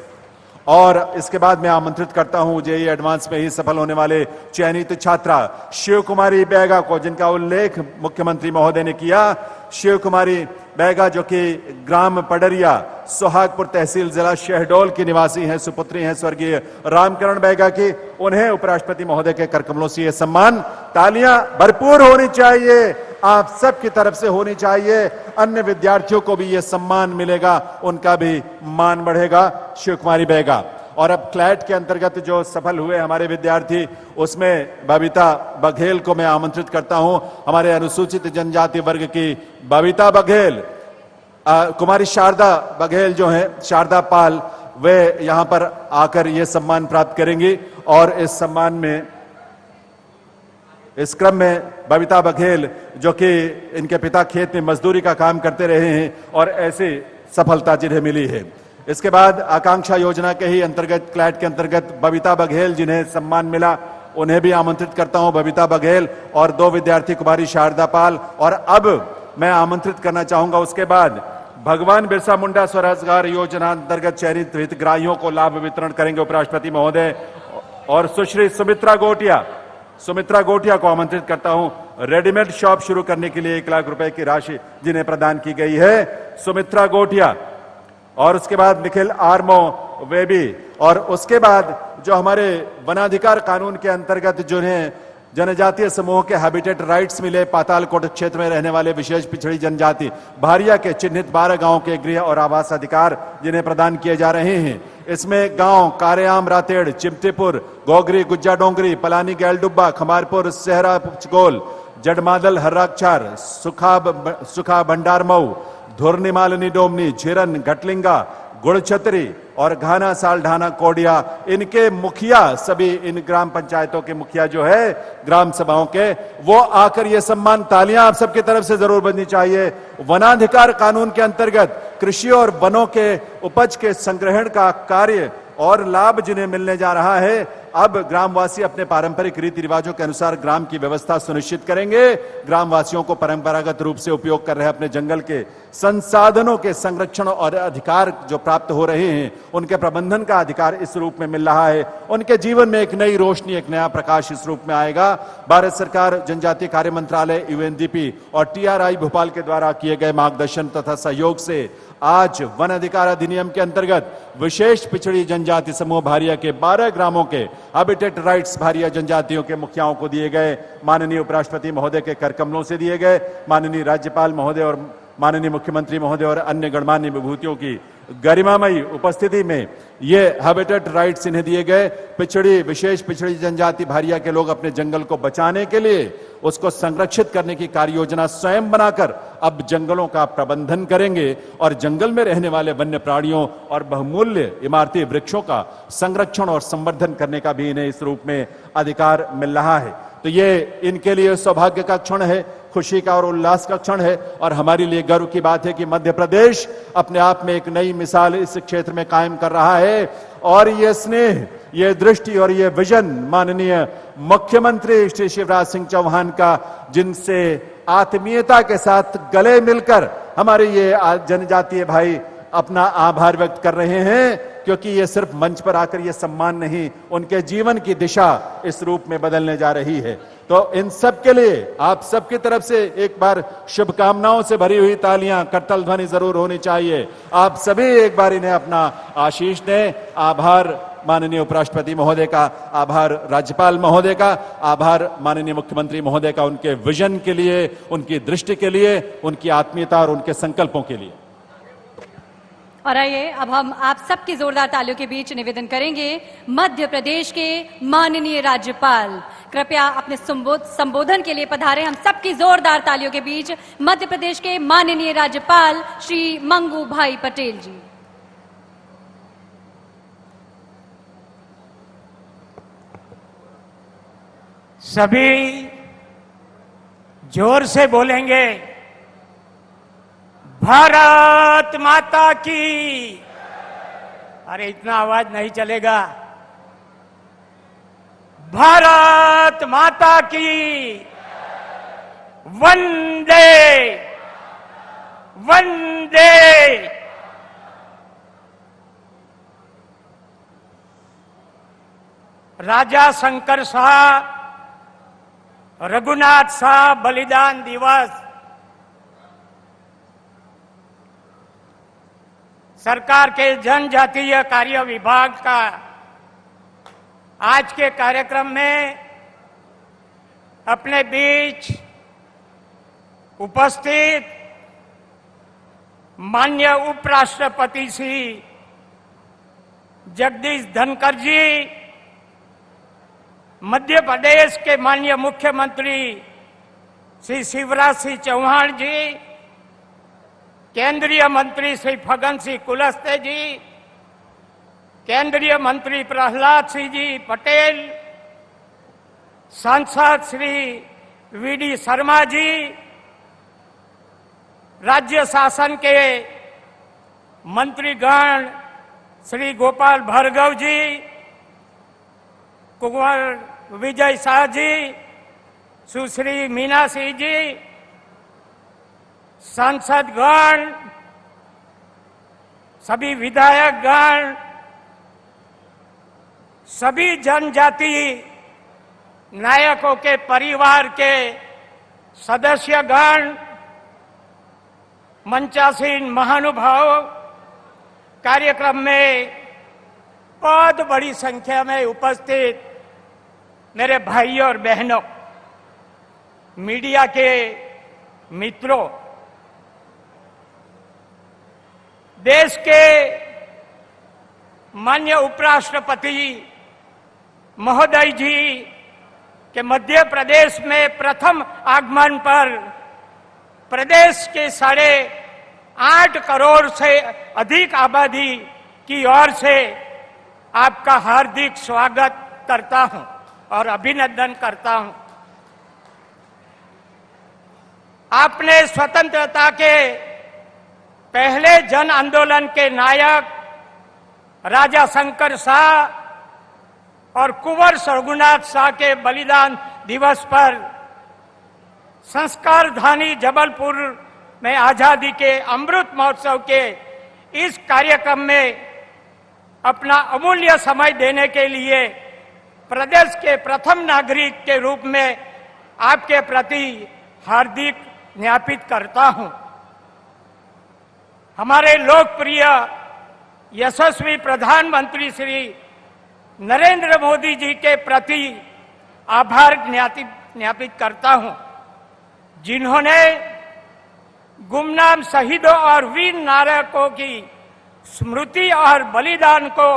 और इसके बाद मैं आमंत्रित करता हूं जेईई एडवांस में ही सफल होने वाले चयनित छात्रा शिव कुमारी बैगा को, जिनका उल्लेख मुख्यमंत्री महोदय ने किया। शिव कुमारी बैगा जो कि ग्राम पडरिया सुहागपुर तहसील जिला शहडोल की निवासी हैं, सुपुत्री हैं स्वर्गीय रामकरण बैगा की। उन्हें उपराष्ट्रपति महोदय के करकमलों से यह सम्मान, तालियां भरपूर होनी चाहिए, आप सबकी तरफ से होनी चाहिए। अन्य विद्यार्थियों को भी यह सम्मान मिलेगा, उनका भी मान बढ़ेगा। शिव कुमारी बैगा। और अब क्लैट के अंतर्गत जो सफल हुए हमारे विद्यार्थी, उसमें बबीता बघेल को मैं आमंत्रित करता हूं। हमारे अनुसूचित जनजाति वर्ग की बबीता बघेल, कुमारी शारदा बघेल जो हैं, शारदा पाल, वे यहां पर आकर यह सम्मान प्राप्त करेंगी। और इस सम्मान में, इस क्रम में बबीता बघेल, जो कि इनके पिता खेत में मजदूरी का काम करते रहे हैं और ऐसी सफलता जिन्हें मिली है। इसके बाद आकांक्षा योजना के ही अंतर्गत, क्लैट के अंतर्गत बबीता बघेल जिन्हें सम्मान मिला, उन्हें भी आमंत्रित करता हूं। बबीता बघेल और 2 विद्यार्थी कुमारी शारदा पाल। और अब मैं आमंत्रित करना चाहूंगा उसके बाद भगवान बिरसा मुंडा स्वरोजगार योजना अंतर्गत चयनित हितग्राहियों को लाभ वितरण करेंगे उपराष्ट्रपति महोदय। और सुश्री सुमित्रा गोटिया को आमंत्रित करता हूं। रेडीमेड शॉप शुरू करने के लिए 1 लाख रुपए की राशि जिन्हें प्रदान की गई है, सुमित्रा गोटिया। और उसके बाद निखिल आर्मो वेबी। और उसके बाद जो हमारे वनाधिकार कानून के अंतर्गत जिन्हें जनजातीय समूह के हैबिटेट राइट्स मिले, पातालकोट क्षेत्र में रहने वाले विशेष पिछड़ी जनजाति भारिया के चिन्हित 12 गांवों के गृह और आवास अधिकार जिन्हें प्रदान किए जा रहे हैं। इसमें गांव कारेआम रातेड़, चिमटीपुर, गोगरी, गुज्जा डोंगरी, पलानी गैलडुब्बा, खमारपुर, सेहरा गोल, जडमादल, हर्राक्षार, सुखा भंडारमऊ, धुरनी मालनी डोमनी, झिरन, घटलिंगा, गुड़छतरी और घाना साल ढाना कोडिया, इनके मुखिया, सभी इन ग्राम पंचायतों के मुखिया जो है ग्राम सभाओं के, वो आकर ये सम्मान, तालियां आप सबकी तरफ से जरूर बजनी चाहिए। वनाधिकार कानून के अंतर्गत कृषि और वनों के उपज के संग्रहण का कार्य और लाभ जिन्हें मिलने जा रहा है, अब ग्रामवासी अपने पारंपरिक रीति रिवाजों के अनुसार ग्राम की व्यवस्था सुनिश्चित करेंगे। ग्रामवासियों को परंपरागत रूप से उपयोग कर रहे अपने जंगल के संसाधनों के संरक्षण और अधिकार जो प्राप्त हो रहे हैं, उनके प्रबंधन का अधिकार इस रूप में मिल रहा है। उनके जीवन में एक नई रोशनी, एक नया प्रकाश इस रूप में आएगा। भारत सरकार, जनजातीय कार्य मंत्रालय, यूएनडीपी और टीआरआई भोपाल के द्वारा किए गए मार्गदर्शन तथा सहयोग से आज वन अधिकार अधिनियम के अंतर्गत विशेष पिछड़ी जनजाति समूह भारिया के 12 ग्रामों के हैबिटेट राइट्स भारिया जनजातियों के मुखियाओं को दिए गए। माननीय उपराष्ट्रपति महोदय के करकमलों से दिए गए। माननीय राज्यपाल महोदय और माननीय मुख्यमंत्री महोदय और अन्य गणमान्य विभूतियों की गरिमामयी उपस्थिति में ये हैबिटेट राइट्स इन्हें दिए गए। पिछड़ी, विशेष पिछड़ी जनजाति भारिया के लोग अपने जंगल को बचाने के लिए, उसको संरक्षित करने की कार्य योजना स्वयं बनाकर अब जंगलों का प्रबंधन करेंगे और जंगल में रहने वाले वन्य प्राणियों और बहुमूल्य इमारती वृक्षों का संरक्षण और संवर्धन करने का भी इन्हें इस रूप में अधिकार मिल रहा है। तो ये इनके लिए सौभाग्य का क्षण है, खुशी का और उल्लास का क्षण है। और हमारे लिए गर्व की बात है कि मध्य प्रदेश अपने आप में एक नई मिसाल इस क्षेत्र में कायम कर रहा है। और ये स्नेह, ये दृष्टि और ये विजन माननीय मुख्यमंत्री श्री शिवराज सिंह चौहान का, जिनसे आत्मीयता के साथ गले मिलकर हमारे ये जनजातीय भाई अपना आभार व्यक्त कर रहे हैं, क्योंकि ये सिर्फ मंच पर आकर ये सम्मान नहीं, उनके जीवन की दिशा इस रूप में बदलने जा रही है। तो इन सब के लिए आप सबकी तरफ से एक बार शुभकामनाओं से भरी हुई तालियां, करतल ध्वनि जरूर होनी चाहिए। आप सभी एक बार इन्हें अपना आशीष दें। आभार माननीय उपराष्ट्रपति महोदय का, आभार राज्यपाल महोदय का, आभार माननीय मुख्यमंत्री महोदय का, उनके विजन के लिए, उनकी दृष्टि के लिए, उनकी आत्मीयता और उनके संकल्पों के लिए। और आइए अब हम आप सबकी जोरदार तालियों के बीच निवेदन करेंगे मध्य प्रदेश के माननीय राज्यपाल कृपया अपने संबोधन के लिए पधारें। हम सबकी जोरदार तालियों के बीच मध्य प्रदेश के माननीय राज्यपाल श्री मंगू भाई पटेल जी। सभी जोर से बोलेंगे, भारत माता की। अरे इतना आवाज नहीं चलेगा। भारत माता की। वंदे वंदे। राजा शंकर शाह रघुनाथ शाह बलिदान दिवस सरकार के जनजातीय कार्य विभाग का आज के कार्यक्रम में अपने बीच उपस्थित माननीय उपराष्ट्रपति श्री जगदीश धनखड़ जी, मध्य प्रदेश के माननीय मुख्यमंत्री श्री शिवराज सिंह चौहान जी, केंद्रीय मंत्री श्री फग्गन सिंह कुलस्ते जी, केंद्रीय मंत्री प्रहलाद सिंह जी पटेल, सांसद श्री वीडी शर्मा जी, राज्य शासन के मंत्रीगण श्री गोपाल भार्गव जी, कुंवर विजय शाह जी, सुश्री मीना सिंह जी, सांसदगण, सभी विधायकगण, सभी जनजाति नायकों के परिवार के सदस्यगण, मंचासीन महानुभाव, कार्यक्रम में बहुत बड़ी संख्या में उपस्थित मेरे भाइयों और बहनों, मीडिया के मित्रों, देश के माननीय उपराष्ट्रपति महोदय जी के मध्य प्रदेश में प्रथम आगमन पर प्रदेश के 8.5 करोड़ से अधिक आबादी की ओर से आपका हार्दिक स्वागत करता हूं और अभिनंदन करता हूं। आपने स्वतंत्रता के पहले जन आंदोलन के नायक राजा शंकर शाह और कुंवर रघुनाथ शाह के बलिदान दिवस पर संस्कार धानी जबलपुर में आजादी के अमृत महोत्सव के इस कार्यक्रम में अपना अमूल्य समय देने के लिए प्रदेश के प्रथम नागरिक के रूप में आपके प्रति हार्दिक ज्ञापित करता हूं। हमारे लोकप्रिय यशस्वी प्रधानमंत्री श्री नरेंद्र मोदी जी के प्रति आभार ज्ञापित करता हूं, जिन्होंने गुमनाम शहीदों और वीर नायकों की स्मृति और बलिदान को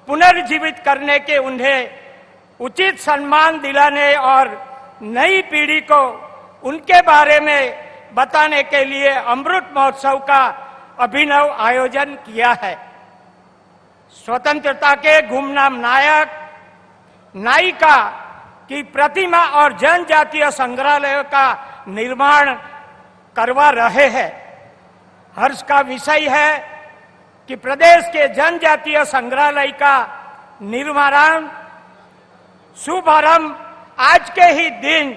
पुनर्जीवित करने के उन्हें उचित सम्मान दिलाने और नई पीढ़ी को उनके बारे में बताने के लिए अमृत महोत्सव का अभिनव आयोजन किया है। स्वतंत्रता के गुमनाम नायक नायिका की प्रतिमा और जनजातीय संग्रहालय का निर्माण करवा रहे हैं। हर्ष का विषय है कि प्रदेश के जनजातीय संग्रहालय का निर्माण शुभारंभ आज के ही दिन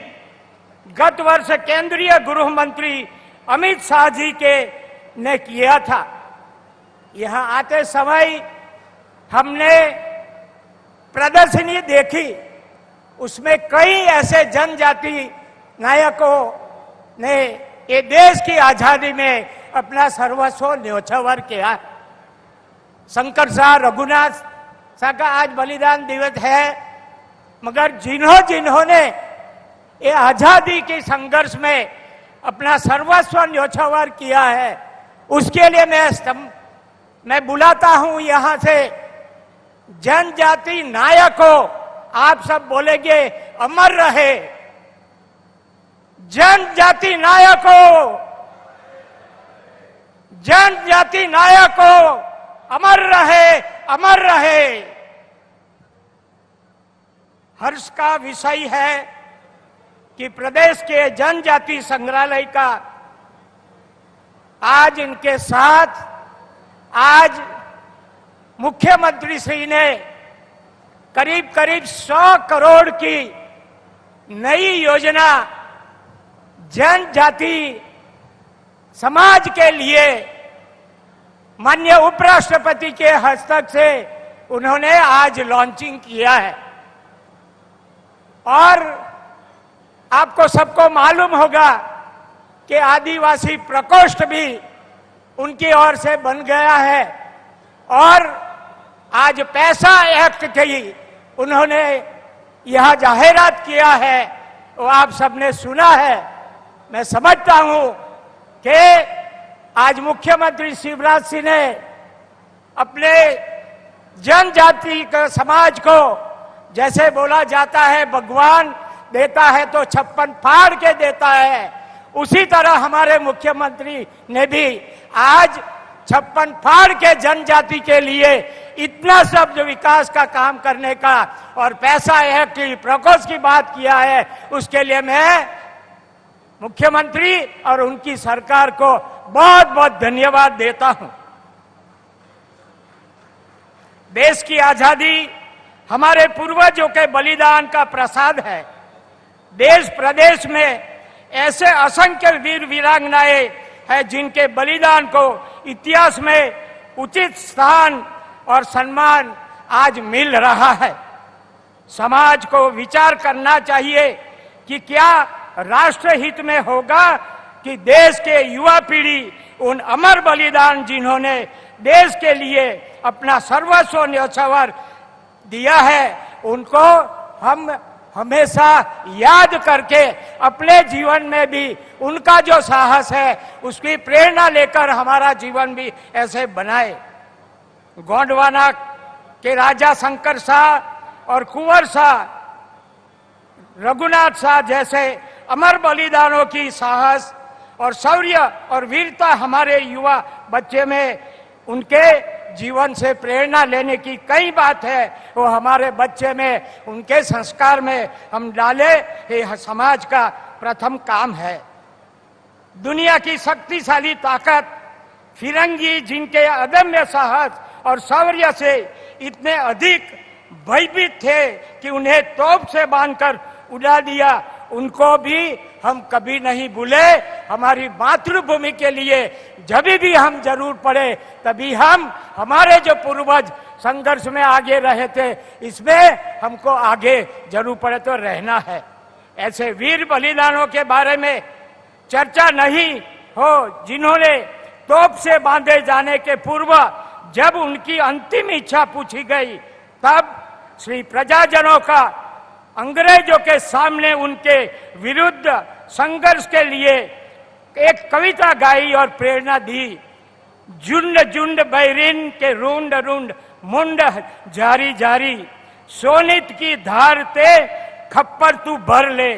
गत वर्ष केंद्रीय गृह मंत्री अमित शाह जी के ने किया था। यहाँ आते समय हमने प्रदर्शनी देखी, उसमें कई ऐसे जनजाति नायकों ने ये देश की आजादी में अपना सर्वस्व न्योछावर किया। शंकर शाह, रघुनाथ शाह का आज बलिदान दिवस है, मगर जिन्होंने ये आजादी के संघर्ष में अपना सर्वस्व न्योछावर किया है, उसके लिए मैं बुलाता हूं यहां से जनजाति नायकों। आप सब बोलेंगे अमर रहे। जनजाति नायकों, जनजाति नायकों, अमर रहे, अमर रहे। हर्ष का विषय है कि प्रदेश के जनजाति संग्रहालय का आज इनके साथ आज मुख्यमंत्री श्री ने करीब करीब 100 करोड़ की नई योजना जनजाति समाज के लिए माननीय उपराष्ट्रपति के हस्तक से उन्होंने आज लॉन्चिंग किया है। और आपको सबको मालूम होगा कि आदिवासी प्रकोष्ठ भी उनकी ओर से बन गया है और आज पैसा एक्ट की उन्होंने यह जाहिरात किया है, वो आप सबने सुना है। मैं समझता हूं कि आज मुख्यमंत्री शिवराज सिंह ने अपने जनजाति का समाज को, जैसे बोला जाता है भगवान देता है तो 56 फाड़ के देता है, उसी तरह हमारे मुख्यमंत्री ने भी आज 56 फाड़ के जनजाति के लिए इतना शब्द विकास का काम करने का और पैसा एक्ट की प्रकोष्ठ की बात किया है। उसके लिए मैं मुख्यमंत्री और उनकी सरकार को बहुत बहुत धन्यवाद देता हूं। देश की आजादी हमारे पूर्वजों के बलिदान का प्रसाद है। देश प्रदेश में ऐसे असंख्य वीर वीरांगनाएं हैं जिनके बलिदान को इतिहास में उचित स्थान और सम्मान आज मिल रहा है। समाज को विचार करना चाहिए कि क्या राष्ट्र हित में होगा कि देश के युवा पीढ़ी उन अमर बलिदान जिन्होंने देश के लिए अपना सर्वस्व न्योछावर दिया है, उनको हम हमेशा याद करके अपने जीवन में भी उनका जो साहस है उसकी प्रेरणा लेकर हमारा जीवन भी ऐसे बनाए। गोंडवाना के राजा शंकर शाह और कुंवर शाह, रघुनाथ शाह जैसे अमर बलिदानों की साहस और शौर्य और वीरता हमारे युवा बच्चे में उनके जीवन से प्रेरणा लेने की कई बात है, वो हमारे बच्चे में उनके संस्कार में हम डाले, ये समाज का प्रथम काम है। दुनिया की शक्तिशाली ताकत फिरंगी जिनके अदम्य साहस और शौर्य से इतने अधिक भयभीत थे कि उन्हें तोप से बांधकर उड़ा दिया, उनको भी हम कभी नहीं भूले। हमारी मातृभूमि के लिए जब भी हम जरूर पड़े तभी हमारे जो पूर्वज संघर्ष में आगे रहे थे, इसमें हमको आगे जरूर पड़े तो रहना है। ऐसे वीर बलिदानों के बारे में चर्चा नहीं हो जिन्होंने तोप से बांधे जाने के पूर्व जब उनकी अंतिम इच्छा पूछी गई तब श्री प्रजाजनों का अंग्रेजों के सामने उनके विरुद्ध संघर्ष के लिए एक कविता गाई और प्रेरणा दी। झुंड झुंड बैरिन के रुंड रुंड मुंड जारी जारी, सोनित की धार ते खप्पर तू भर ले,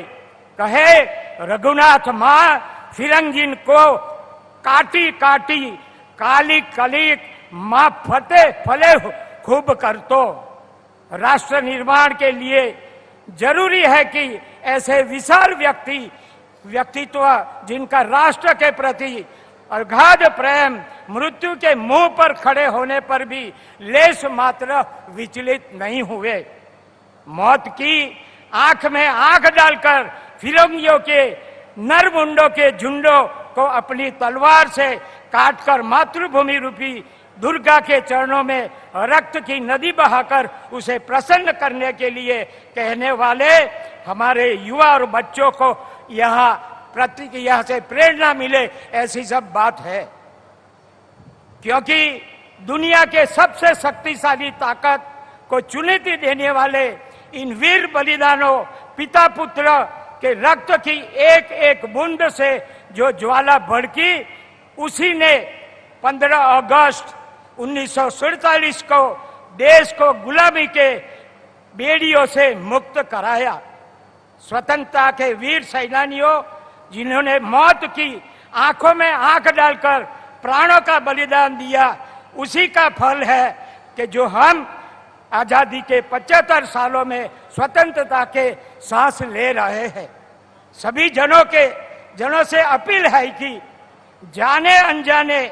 कहे रघुनाथ माँ फिरंगिन को काटी काटी, काली कली माँ फते फले खूब कर तो। राष्ट्र निर्माण के लिए जरूरी है कि ऐसे विशाल व्यक्तित्व जिनका राष्ट्र के प्रति अगाध प्रेम मृत्यु के मुंह पर खड़े होने पर भी लेश मात्र विचलित नहीं हुए। मौत की आंख में आंख डालकर फिरंगियों के नरमुंडों के झुंडों को अपनी तलवार से काटकर मातृभूमि रूपी दुर्गा के चरणों में रक्त की नदी बहाकर उसे प्रसन्न करने के लिए कहने वाले हमारे युवा और बच्चों को यहाँ प्रतिक्रिया से प्रेरणा मिले, ऐसी सब बात है। क्योंकि दुनिया के सबसे शक्तिशाली ताकत को चुनौती देने वाले इन वीर बलिदानों पिता पुत्र के रक्त की एक एक बूंद से जो ज्वाला भड़की, उसी ने 15 अगस्त 1947 को देश को गुलामी के बेड़ियों से मुक्त कराया। स्वतंत्रता के वीर सेनानियों जिन्होंने मौत की आंखों में आंख डालकर प्राणों का बलिदान दिया, उसी का फल है कि जो हम आजादी के 75 सालों में स्वतंत्रता के सांस ले रहे हैं। सभी जनों से अपील है कि जाने अनजाने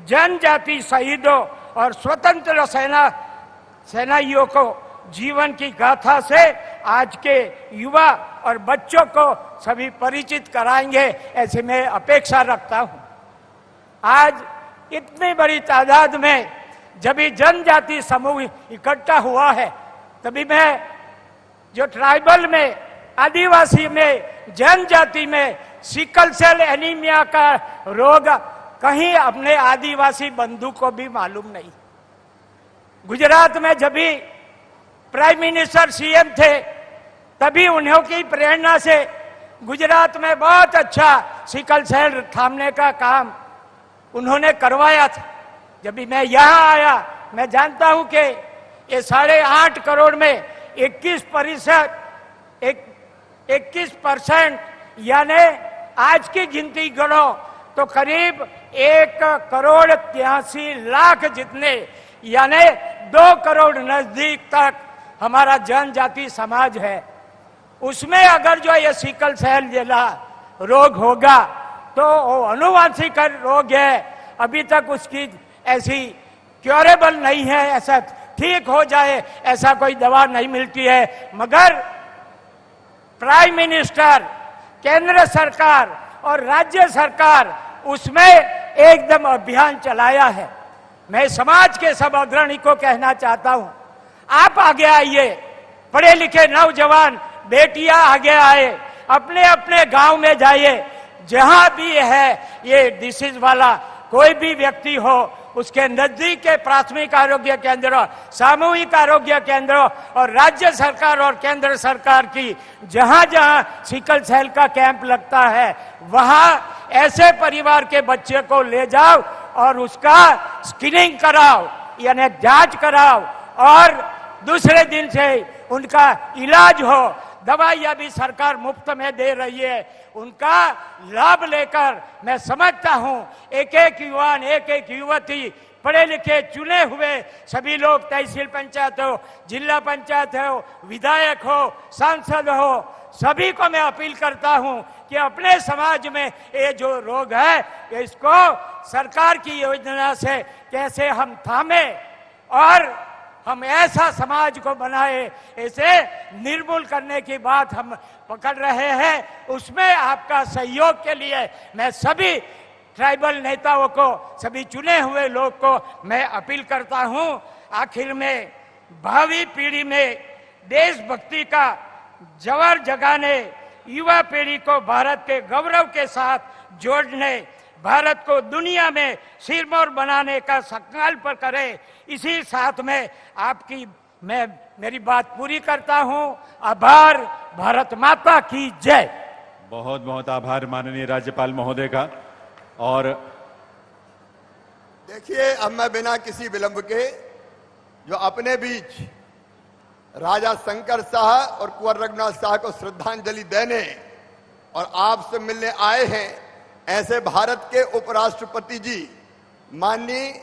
जनजाति शहीदों और स्वतंत्र सेनानियों को जीवन की गाथा से आज के युवा और बच्चों को सभी परिचित कराएंगे, ऐसे मैं अपेक्षा रखता हूं। आज इतनी बड़ी तादाद में जब भी जनजाति समूह इकट्ठा हुआ है, तभी मैं जो ट्राइबल में, आदिवासी में, जनजाति में सिकल सेल एनीमिया का रोग कहीं अपने आदिवासी बंधु को भी मालूम नहीं। गुजरात में जब भी प्राइम मिनिस्टर सीएम थे, तभी उन्हों की प्रेरणा से गुजरात में बहुत अच्छा सिकल सेल थामने का काम उन्होंने करवाया था। जब भी मैं यहाँ आया, मैं जानता हूं कि ये 8.5 करोड़ में 21% यानी आज की गिनती गणो तो करीब 1,83,00,000 जितने यानी 2 करोड़ नजदीक तक हमारा जनजाति समाज है। उसमें अगर जो ये सिकल सेल जैसा रोग होगा तो वो अनुवांशिक रोग है, अभी तक उसकी ऐसी क्योरेबल नहीं है, ऐसा ठीक हो जाए ऐसा कोई दवा नहीं मिलती है। मगर प्राइम मिनिस्टर, केंद्र सरकार और राज्य सरकार उसमें एकदम अभियान चलाया है। मैं समाज के सब अग्रणी को कहना चाहता हूं, आप आगे आइए, पढ़े लिखे नौजवान बेटियां आगे आए, अपने अपने गांव में जाइए, जहां भी है ये डिसीज वाला कोई भी व्यक्ति हो, उसके नजदीक के प्राथमिक आरोग्य केंद्र, सामूहिक आरोग्य केंद्र और राज्य सरकार और केंद्र सरकार की जहां जहां सिकल सेल का कैंप लगता है, वहां ऐसे परिवार के बच्चे को ले जाओ और उसका स्क्रीनिंग कराओ, यानी जांच कराओ और दूसरे दिन से उनका इलाज हो। दवाइयां भी सरकार मुफ्त में दे रही है, उनका लाभ लेकर मैं समझता हूं एक एक युवान, एक एक युवती, पढ़े लिखे चुने हुए सभी लोग, तहसील पंचायत हो, जिला पंचायत हो, विधायक हो, सांसद हो, सभी को मैं अपील करता हूं कि अपने समाज में ये जो रोग है इसको सरकार की योजना से कैसे हम थामे और हम ऐसा समाज को बनाए, इसे निर्मूल करने की बात हम पकड़ रहे हैं। उसमें आपका सहयोग के लिए मैं सभी ट्राइबल नेताओं को, सभी चुने हुए लोग को मैं अपील करता हूं। आखिर में भावी पीढ़ी में देशभक्ति का जवार जगाने, युवा पीढ़ी को भारत के गौरव के साथ जोड़ने, भारत को दुनिया में सिरमौर बनाने का संकल्प करें। इसी साथ में मैं मेरी बात पूरी करता हूं। आभार। भारत माता की जय। बहुत बहुत आभार माननीय राज्यपाल महोदय का। और देखिए, अब मैं बिना किसी विलंब के जो अपने बीच राजा शंकर शाह और कुंवर रघुनाथ शाह को श्रद्धांजलि देने और आपसे मिलने आए हैं, ऐसे भारत के उपराष्ट्रपति जी माननीय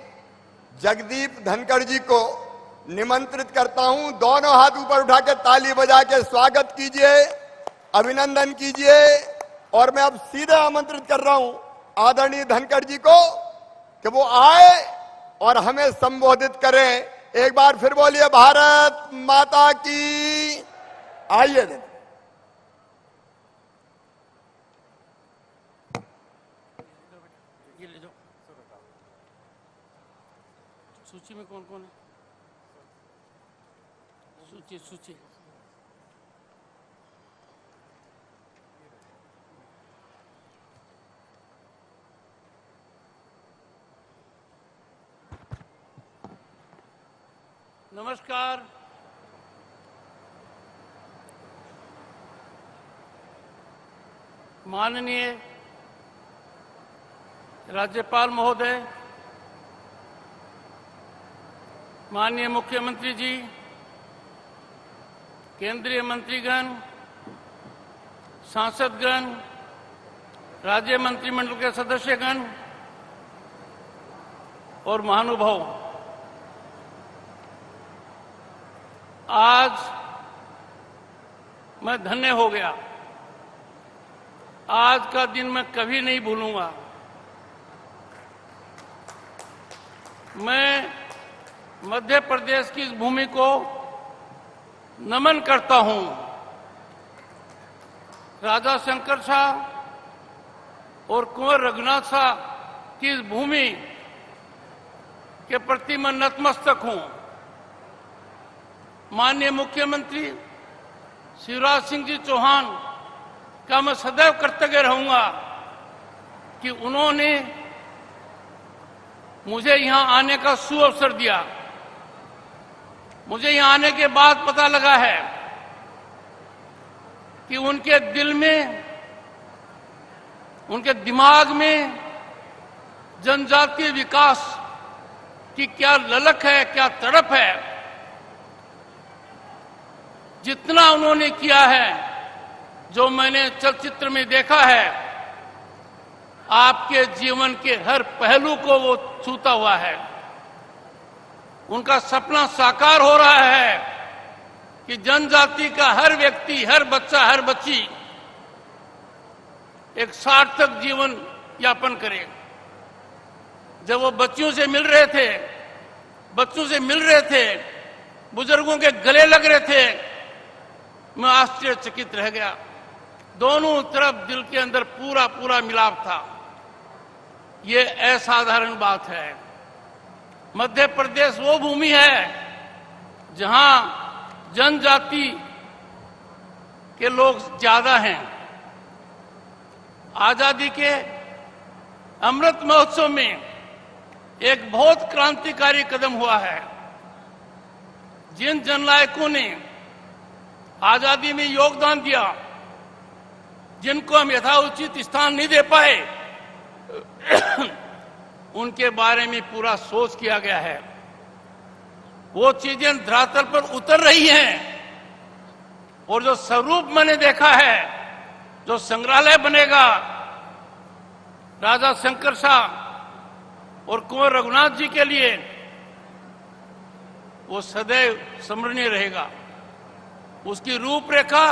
जगदीप धनखड़ जी को निमंत्रित करता हूं। दोनों हाथ ऊपर उठा के ताली बजा के स्वागत कीजिए, अभिनंदन कीजिए। और मैं अब सीधे आमंत्रित कर रहा हूं आदरणीय धनखड़ जी को कि वो आए और हमें संबोधित करें। एक बार फिर बोलिए भारत माता की। आइए दिन सूची में कौन कौन है? सूची नमस्कार। माननीय राज्यपाल महोदय, माननीय मुख्यमंत्री जी, केंद्रीय मंत्रीगण, सांसदगण, राज्य मंत्रिमंडल के सदस्यगण और महानुभाव, आज मैं धन्य हो गया। आज का दिन मैं कभी नहीं भूलूंगा। मैं मध्य प्रदेश की इस भूमि को नमन करता हूं। राजा शंकर शाह और कुंवर रघुनाथ शाह की इस भूमि के प्रति मैं नतमस्तक हूं। माननीय मुख्यमंत्री शिवराज सिंह जी चौहान का मैं सदैव कृतज्ञ रहूंगा कि उन्होंने मुझे यहां आने का सुअवसर दिया। मुझे यहां आने के बाद पता लगा है कि उनके दिल में, उनके दिमाग में जनजातीय विकास की क्या ललक है, क्या तड़प है। जितना उन्होंने किया है, जो मैंने चलचित्र में देखा है, आपके जीवन के हर पहलू को वो छूता हुआ है। उनका सपना साकार हो रहा है कि जनजाति का हर व्यक्ति, हर बच्चा, हर बच्ची एक सार्थक जीवन यापन करे। जब वो बच्चियों से मिल रहे थे, बुजुर्गों के गले लग रहे थे, मैं आश्चर्यचकित रह गया। दोनों तरफ दिल के अंदर पूरा पूरा मिलाप था। ये असाधारण बात है। मध्य प्रदेश वो भूमि है जहां जनजाति के लोग ज्यादा हैं। आजादी के अमृत महोत्सव में एक बहुत क्रांतिकारी कदम हुआ है। जिन जननायकों ने आजादी में योगदान दिया, जिनको हम यथाउचित स्थान नहीं दे पाए, उनके बारे में पूरा सोच किया गया है। वो चीजें धरातल पर उतर रही हैं और जो स्वरूप मैंने देखा है, जो संग्रहालय बनेगा राजा शंकर शाह और कुंवर रघुनाथ जी के लिए, वो सदैव स्मरणीय रहेगा। उसकी रूपरेखा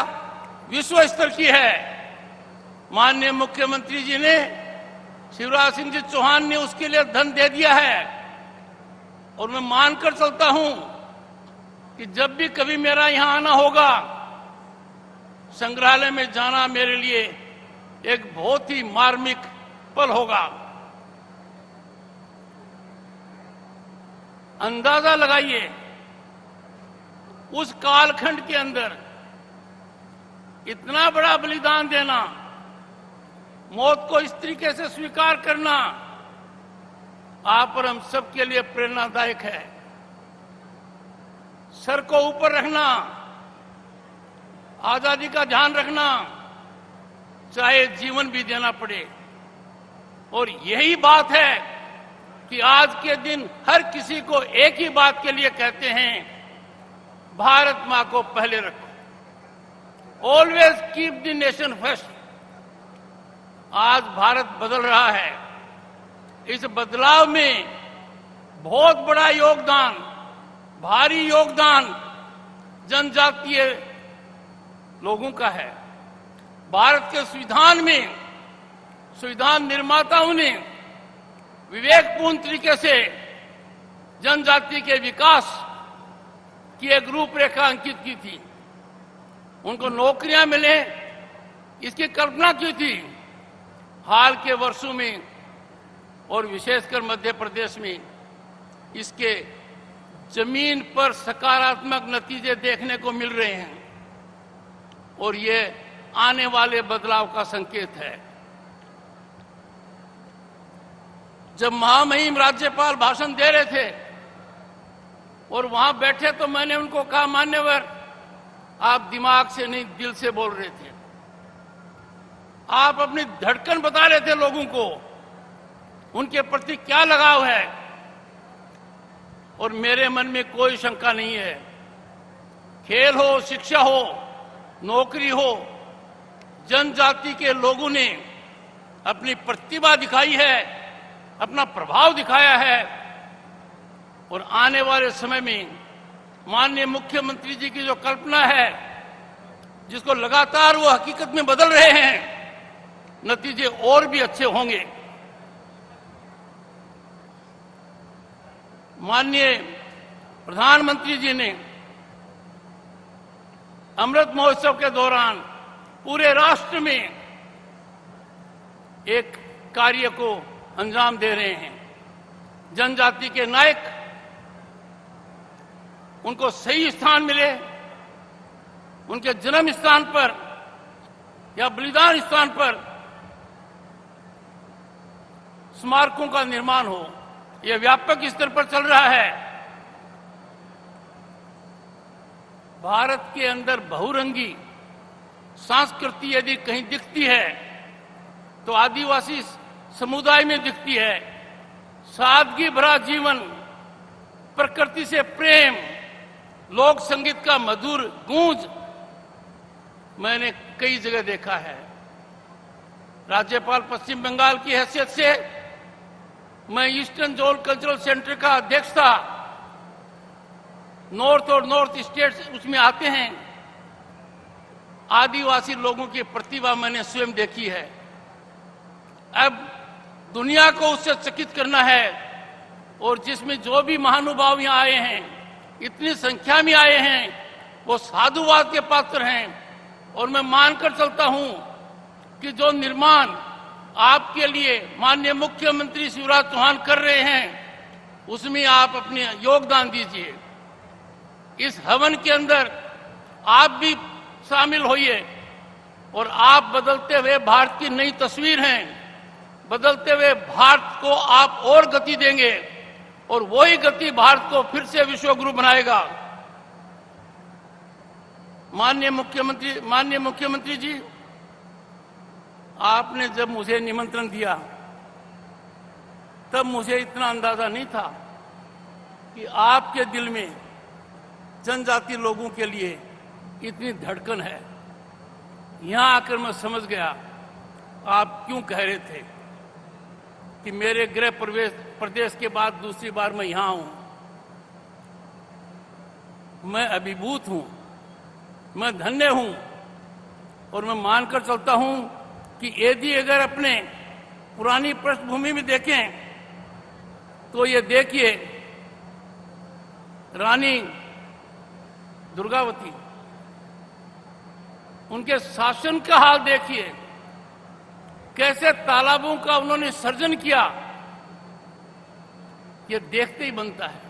विश्व स्तर की है। माननीय मुख्यमंत्री जी ने, शिवराज सिंह जी चौहान ने उसके लिए धन दे दिया है और मैं मानकर चलता हूं कि जब भी कभी मेरा यहां आना होगा, संग्रहालय में जाना मेरे लिए एक बहुत ही मार्मिक पल होगा। अंदाजा लगाइए, उस कालखंड के अंदर इतना बड़ा बलिदान देना, मौत को इस तरीके से स्वीकार करना, आप और हम सबके लिए प्रेरणादायक है। सर को ऊपर रखना, आजादी का ध्यान रखना, चाहे जीवन भी देना पड़े। और यही बात है कि आज के दिन हर किसी को एक ही बात के लिए कहते हैं, भारत मां को पहले रखो। Always keep the nation first. आज भारत बदल रहा है। इस बदलाव में बहुत बड़ा योगदान, भारी योगदान जनजातीय लोगों का है। भारत के संविधान में संविधान निर्माताओं ने विवेकपूर्ण तरीके से जनजाति के विकास की एक रूपरेखा अंकित की थी। उनको नौकरियां मिले इसकी कल्पना की थी। हाल के वर्षों में और विशेषकर मध्य प्रदेश में इसके जमीन पर सकारात्मक नतीजे देखने को मिल रहे हैं और ये आने वाले बदलाव का संकेत है। जब महामहिम राज्यपाल भाषण दे रहे थे और वहां बैठे तो मैंने उनको कहा, मान्यवर आप दिमाग से नहीं दिल से बोल रहे थे, आप अपनी धड़कन बता रहे थे लोगों को, उनके प्रति क्या लगाव है। और मेरे मन में कोई शंका नहीं है, खेल हो, शिक्षा हो, नौकरी हो, जनजाति के लोगों ने अपनी प्रतिभा दिखाई है, अपना प्रभाव दिखाया है और आने वाले समय में माननीय मुख्यमंत्री जी की जो कल्पना है, जिसको लगातार वो हकीकत में बदल रहे हैं, नतीजे और भी अच्छे होंगे। माननीय प्रधानमंत्री जी ने अमृत महोत्सव के दौरान पूरे राष्ट्र में एक कार्य को अंजाम दे रहे हैं। जनजाति के नायक, उनको सही स्थान मिले, उनके जन्म स्थान पर या बलिदान स्थान पर स्मारकों का निर्माण हो। यह व्यापक स्तर पर चल रहा है। भारत के अंदर बहुरंगी संस्कृति यदि कहीं दिखती है तो आदिवासी समुदाय में दिखती है। सादगी भरा जीवन, प्रकृति से प्रेम, लोक संगीत का मधुर गूंज मैंने कई जगह देखा है। राज्यपाल पश्चिम बंगाल की हैसियत से मैं ईस्टर्न जोन कल्चरल सेंटर का अध्यक्ष था। नॉर्थ और नॉर्थ स्टेट्स उसमें आते हैं। आदिवासी लोगों की प्रतिभा मैंने स्वयं देखी है। अब दुनिया को उससे चकित करना है और जिसमें जो भी महानुभाव यहां आए हैं, इतनी संख्या में आए हैं, वो साधुवाद के पात्र हैं। और मैं मानकर चलता हूं कि जो निर्माण आपके लिए माननीय मुख्यमंत्री शिवराज चौहान कर रहे हैं, उसमें आप अपने योगदान दीजिए। इस हवन के अंदर आप भी शामिल होइए और आप बदलते हुए भारत की नई तस्वीर हैं। बदलते हुए भारत को आप और गति देंगे और वही गति भारत को फिर से विश्व गुरु बनाएगा। माननीय मुख्यमंत्री जी, आपने जब मुझे निमंत्रण दिया तब मुझे इतना अंदाजा नहीं था कि आपके दिल में जनजाति लोगों के लिए इतनी धड़कन है। यहां आकर मैं समझ गया आप क्यों कह रहे थे कि मेरे गृह प्रदेश के बाद दूसरी बार मैं यहां हूं। मैं अभिभूत हूं, मैं धन्य हूं और मैं मानकर चलता हूं कि यदि अगर अपने पुरानी पृष्ठभूमि में देखें तो ये देखिए, रानी दुर्गावती, उनके शासन का हाल देखिए, कैसे तालाबों का उन्होंने सर्जन किया, ये देखते ही बनता है।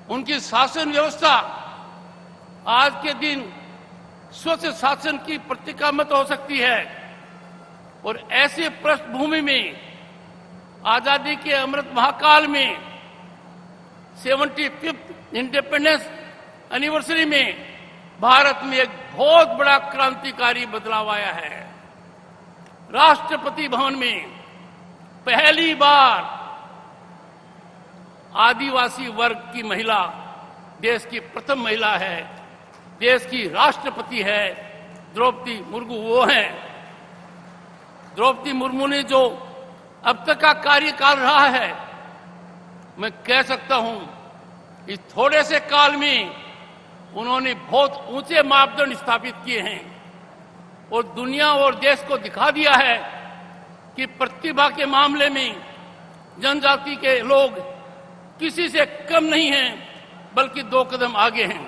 उनकी शासन व्यवस्था आज के दिन स्वच्छ शासन की प्रतीका मत हो सकती है और ऐसी पृष्ठभूमि में आजादी के अमृत महाकाल में 75th इंडिपेंडेंस एनिवर्सरी में भारत में एक बहुत बड़ा क्रांतिकारी बदलाव आया है। राष्ट्रपति भवन में पहली बार आदिवासी वर्ग की महिला देश की प्रथम महिला है, देश की राष्ट्रपति है। द्रौपदी मुर्मू वो हैं। द्रौपदी मुर्मू ने जो अब तक का कार्यकाल रहा है, मैं कह सकता हूं इस थोड़े से काल में उन्होंने बहुत ऊंचे मापदंड स्थापित किए हैं और दुनिया और देश को दिखा दिया है कि प्रतिभा के मामले में जनजाति के लोग किसी से कम नहीं हैं, बल्कि 2 कदम आगे हैं।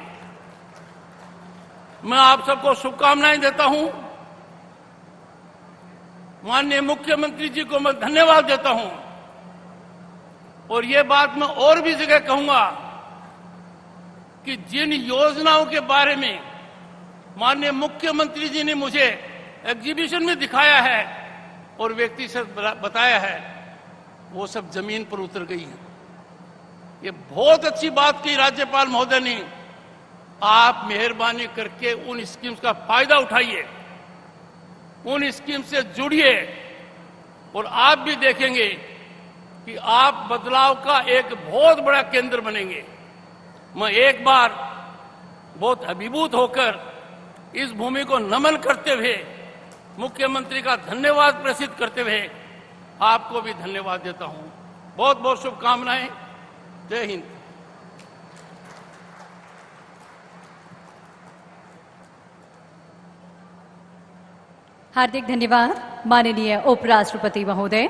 मैं आप सबको शुभकामनाएं देता हूं। माननीय मुख्यमंत्री जी को मैं धन्यवाद देता हूं, और ये बात मैं और भी जगह कहूंगा कि जिन योजनाओं के बारे में माननीय मुख्यमंत्री जी ने मुझे एग्जीबिशन में दिखाया है और व्यक्ति से बताया है, वो सब जमीन पर उतर गई है। ये बहुत अच्छी बात की राज्यपाल महोदय ने। आप मेहरबानी करके उन स्कीम्स का फायदा उठाइए, उन स्कीम से जुड़िए, और आप भी देखेंगे कि आप बदलाव का एक बहुत बड़ा केंद्र बनेंगे। मैं एक बार बहुत अभिभूत होकर इस भूमि को नमन करते हुए, मुख्यमंत्री का धन्यवाद प्रेषित करते हुए आपको भी धन्यवाद देता हूं। बहुत बहुत शुभकामनाएं। जय हिंद। हार्दिक धन्यवाद माननीय उपराष्ट्रपति महोदय।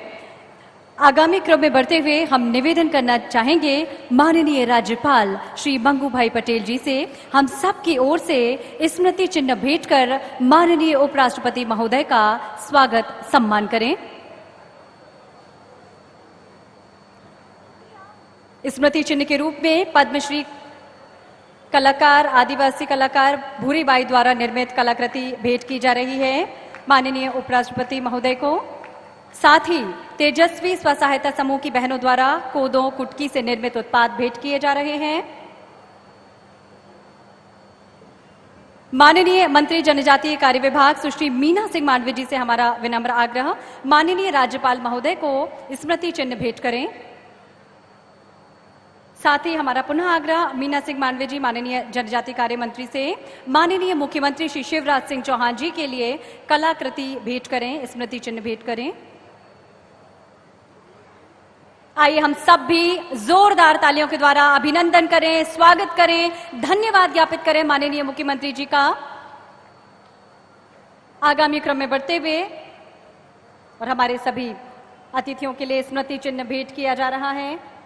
आगामी क्रम में बढ़ते हुए हम निवेदन करना चाहेंगे माननीय राज्यपाल श्री मंगू भाई पटेल जी से, हम सब की ओर से स्मृति चिन्ह भेंट कर माननीय उपराष्ट्रपति महोदय का स्वागत सम्मान करें। स्मृति चिन्ह के रूप में पद्मश्री कलाकार, आदिवासी कलाकार भूरीबाई द्वारा निर्मित कलाकृति भेंट की जा रही है माननीय उपराष्ट्रपति महोदय को। साथ ही तेजस्वी स्व सहायता समूह की बहनों द्वारा कोदो कुटकी से निर्मित उत्पाद भेंट किए जा रहे हैं। माननीय मंत्री जनजातीय कार्य विभाग सुश्री मीना सिंह मांडवी जी से हमारा विनम्र आग्रह, माननीय राज्यपाल महोदय को स्मृति चिन्ह भेंट करें। साथ ही हमारा पुनः आग्रह मीना सिंह मांडवी जी माननीय जनजातीय कार्य मंत्री से माननीय मुख्यमंत्री श्री शिवराज सिंह चौहान जी के लिए कलाकृति भेंट करें, स्मृति चिन्ह भेंट करें। आइए हम सब भी जोरदार तालियों के द्वारा अभिनंदन करें, स्वागत करें, धन्यवाद ज्ञापित करें माननीय मुख्यमंत्री जी का। आगामी क्रम में बढ़ते हुए और हमारे सभी अतिथियों के लिए स्मृति चिन्ह भेंट किया जा रहा है।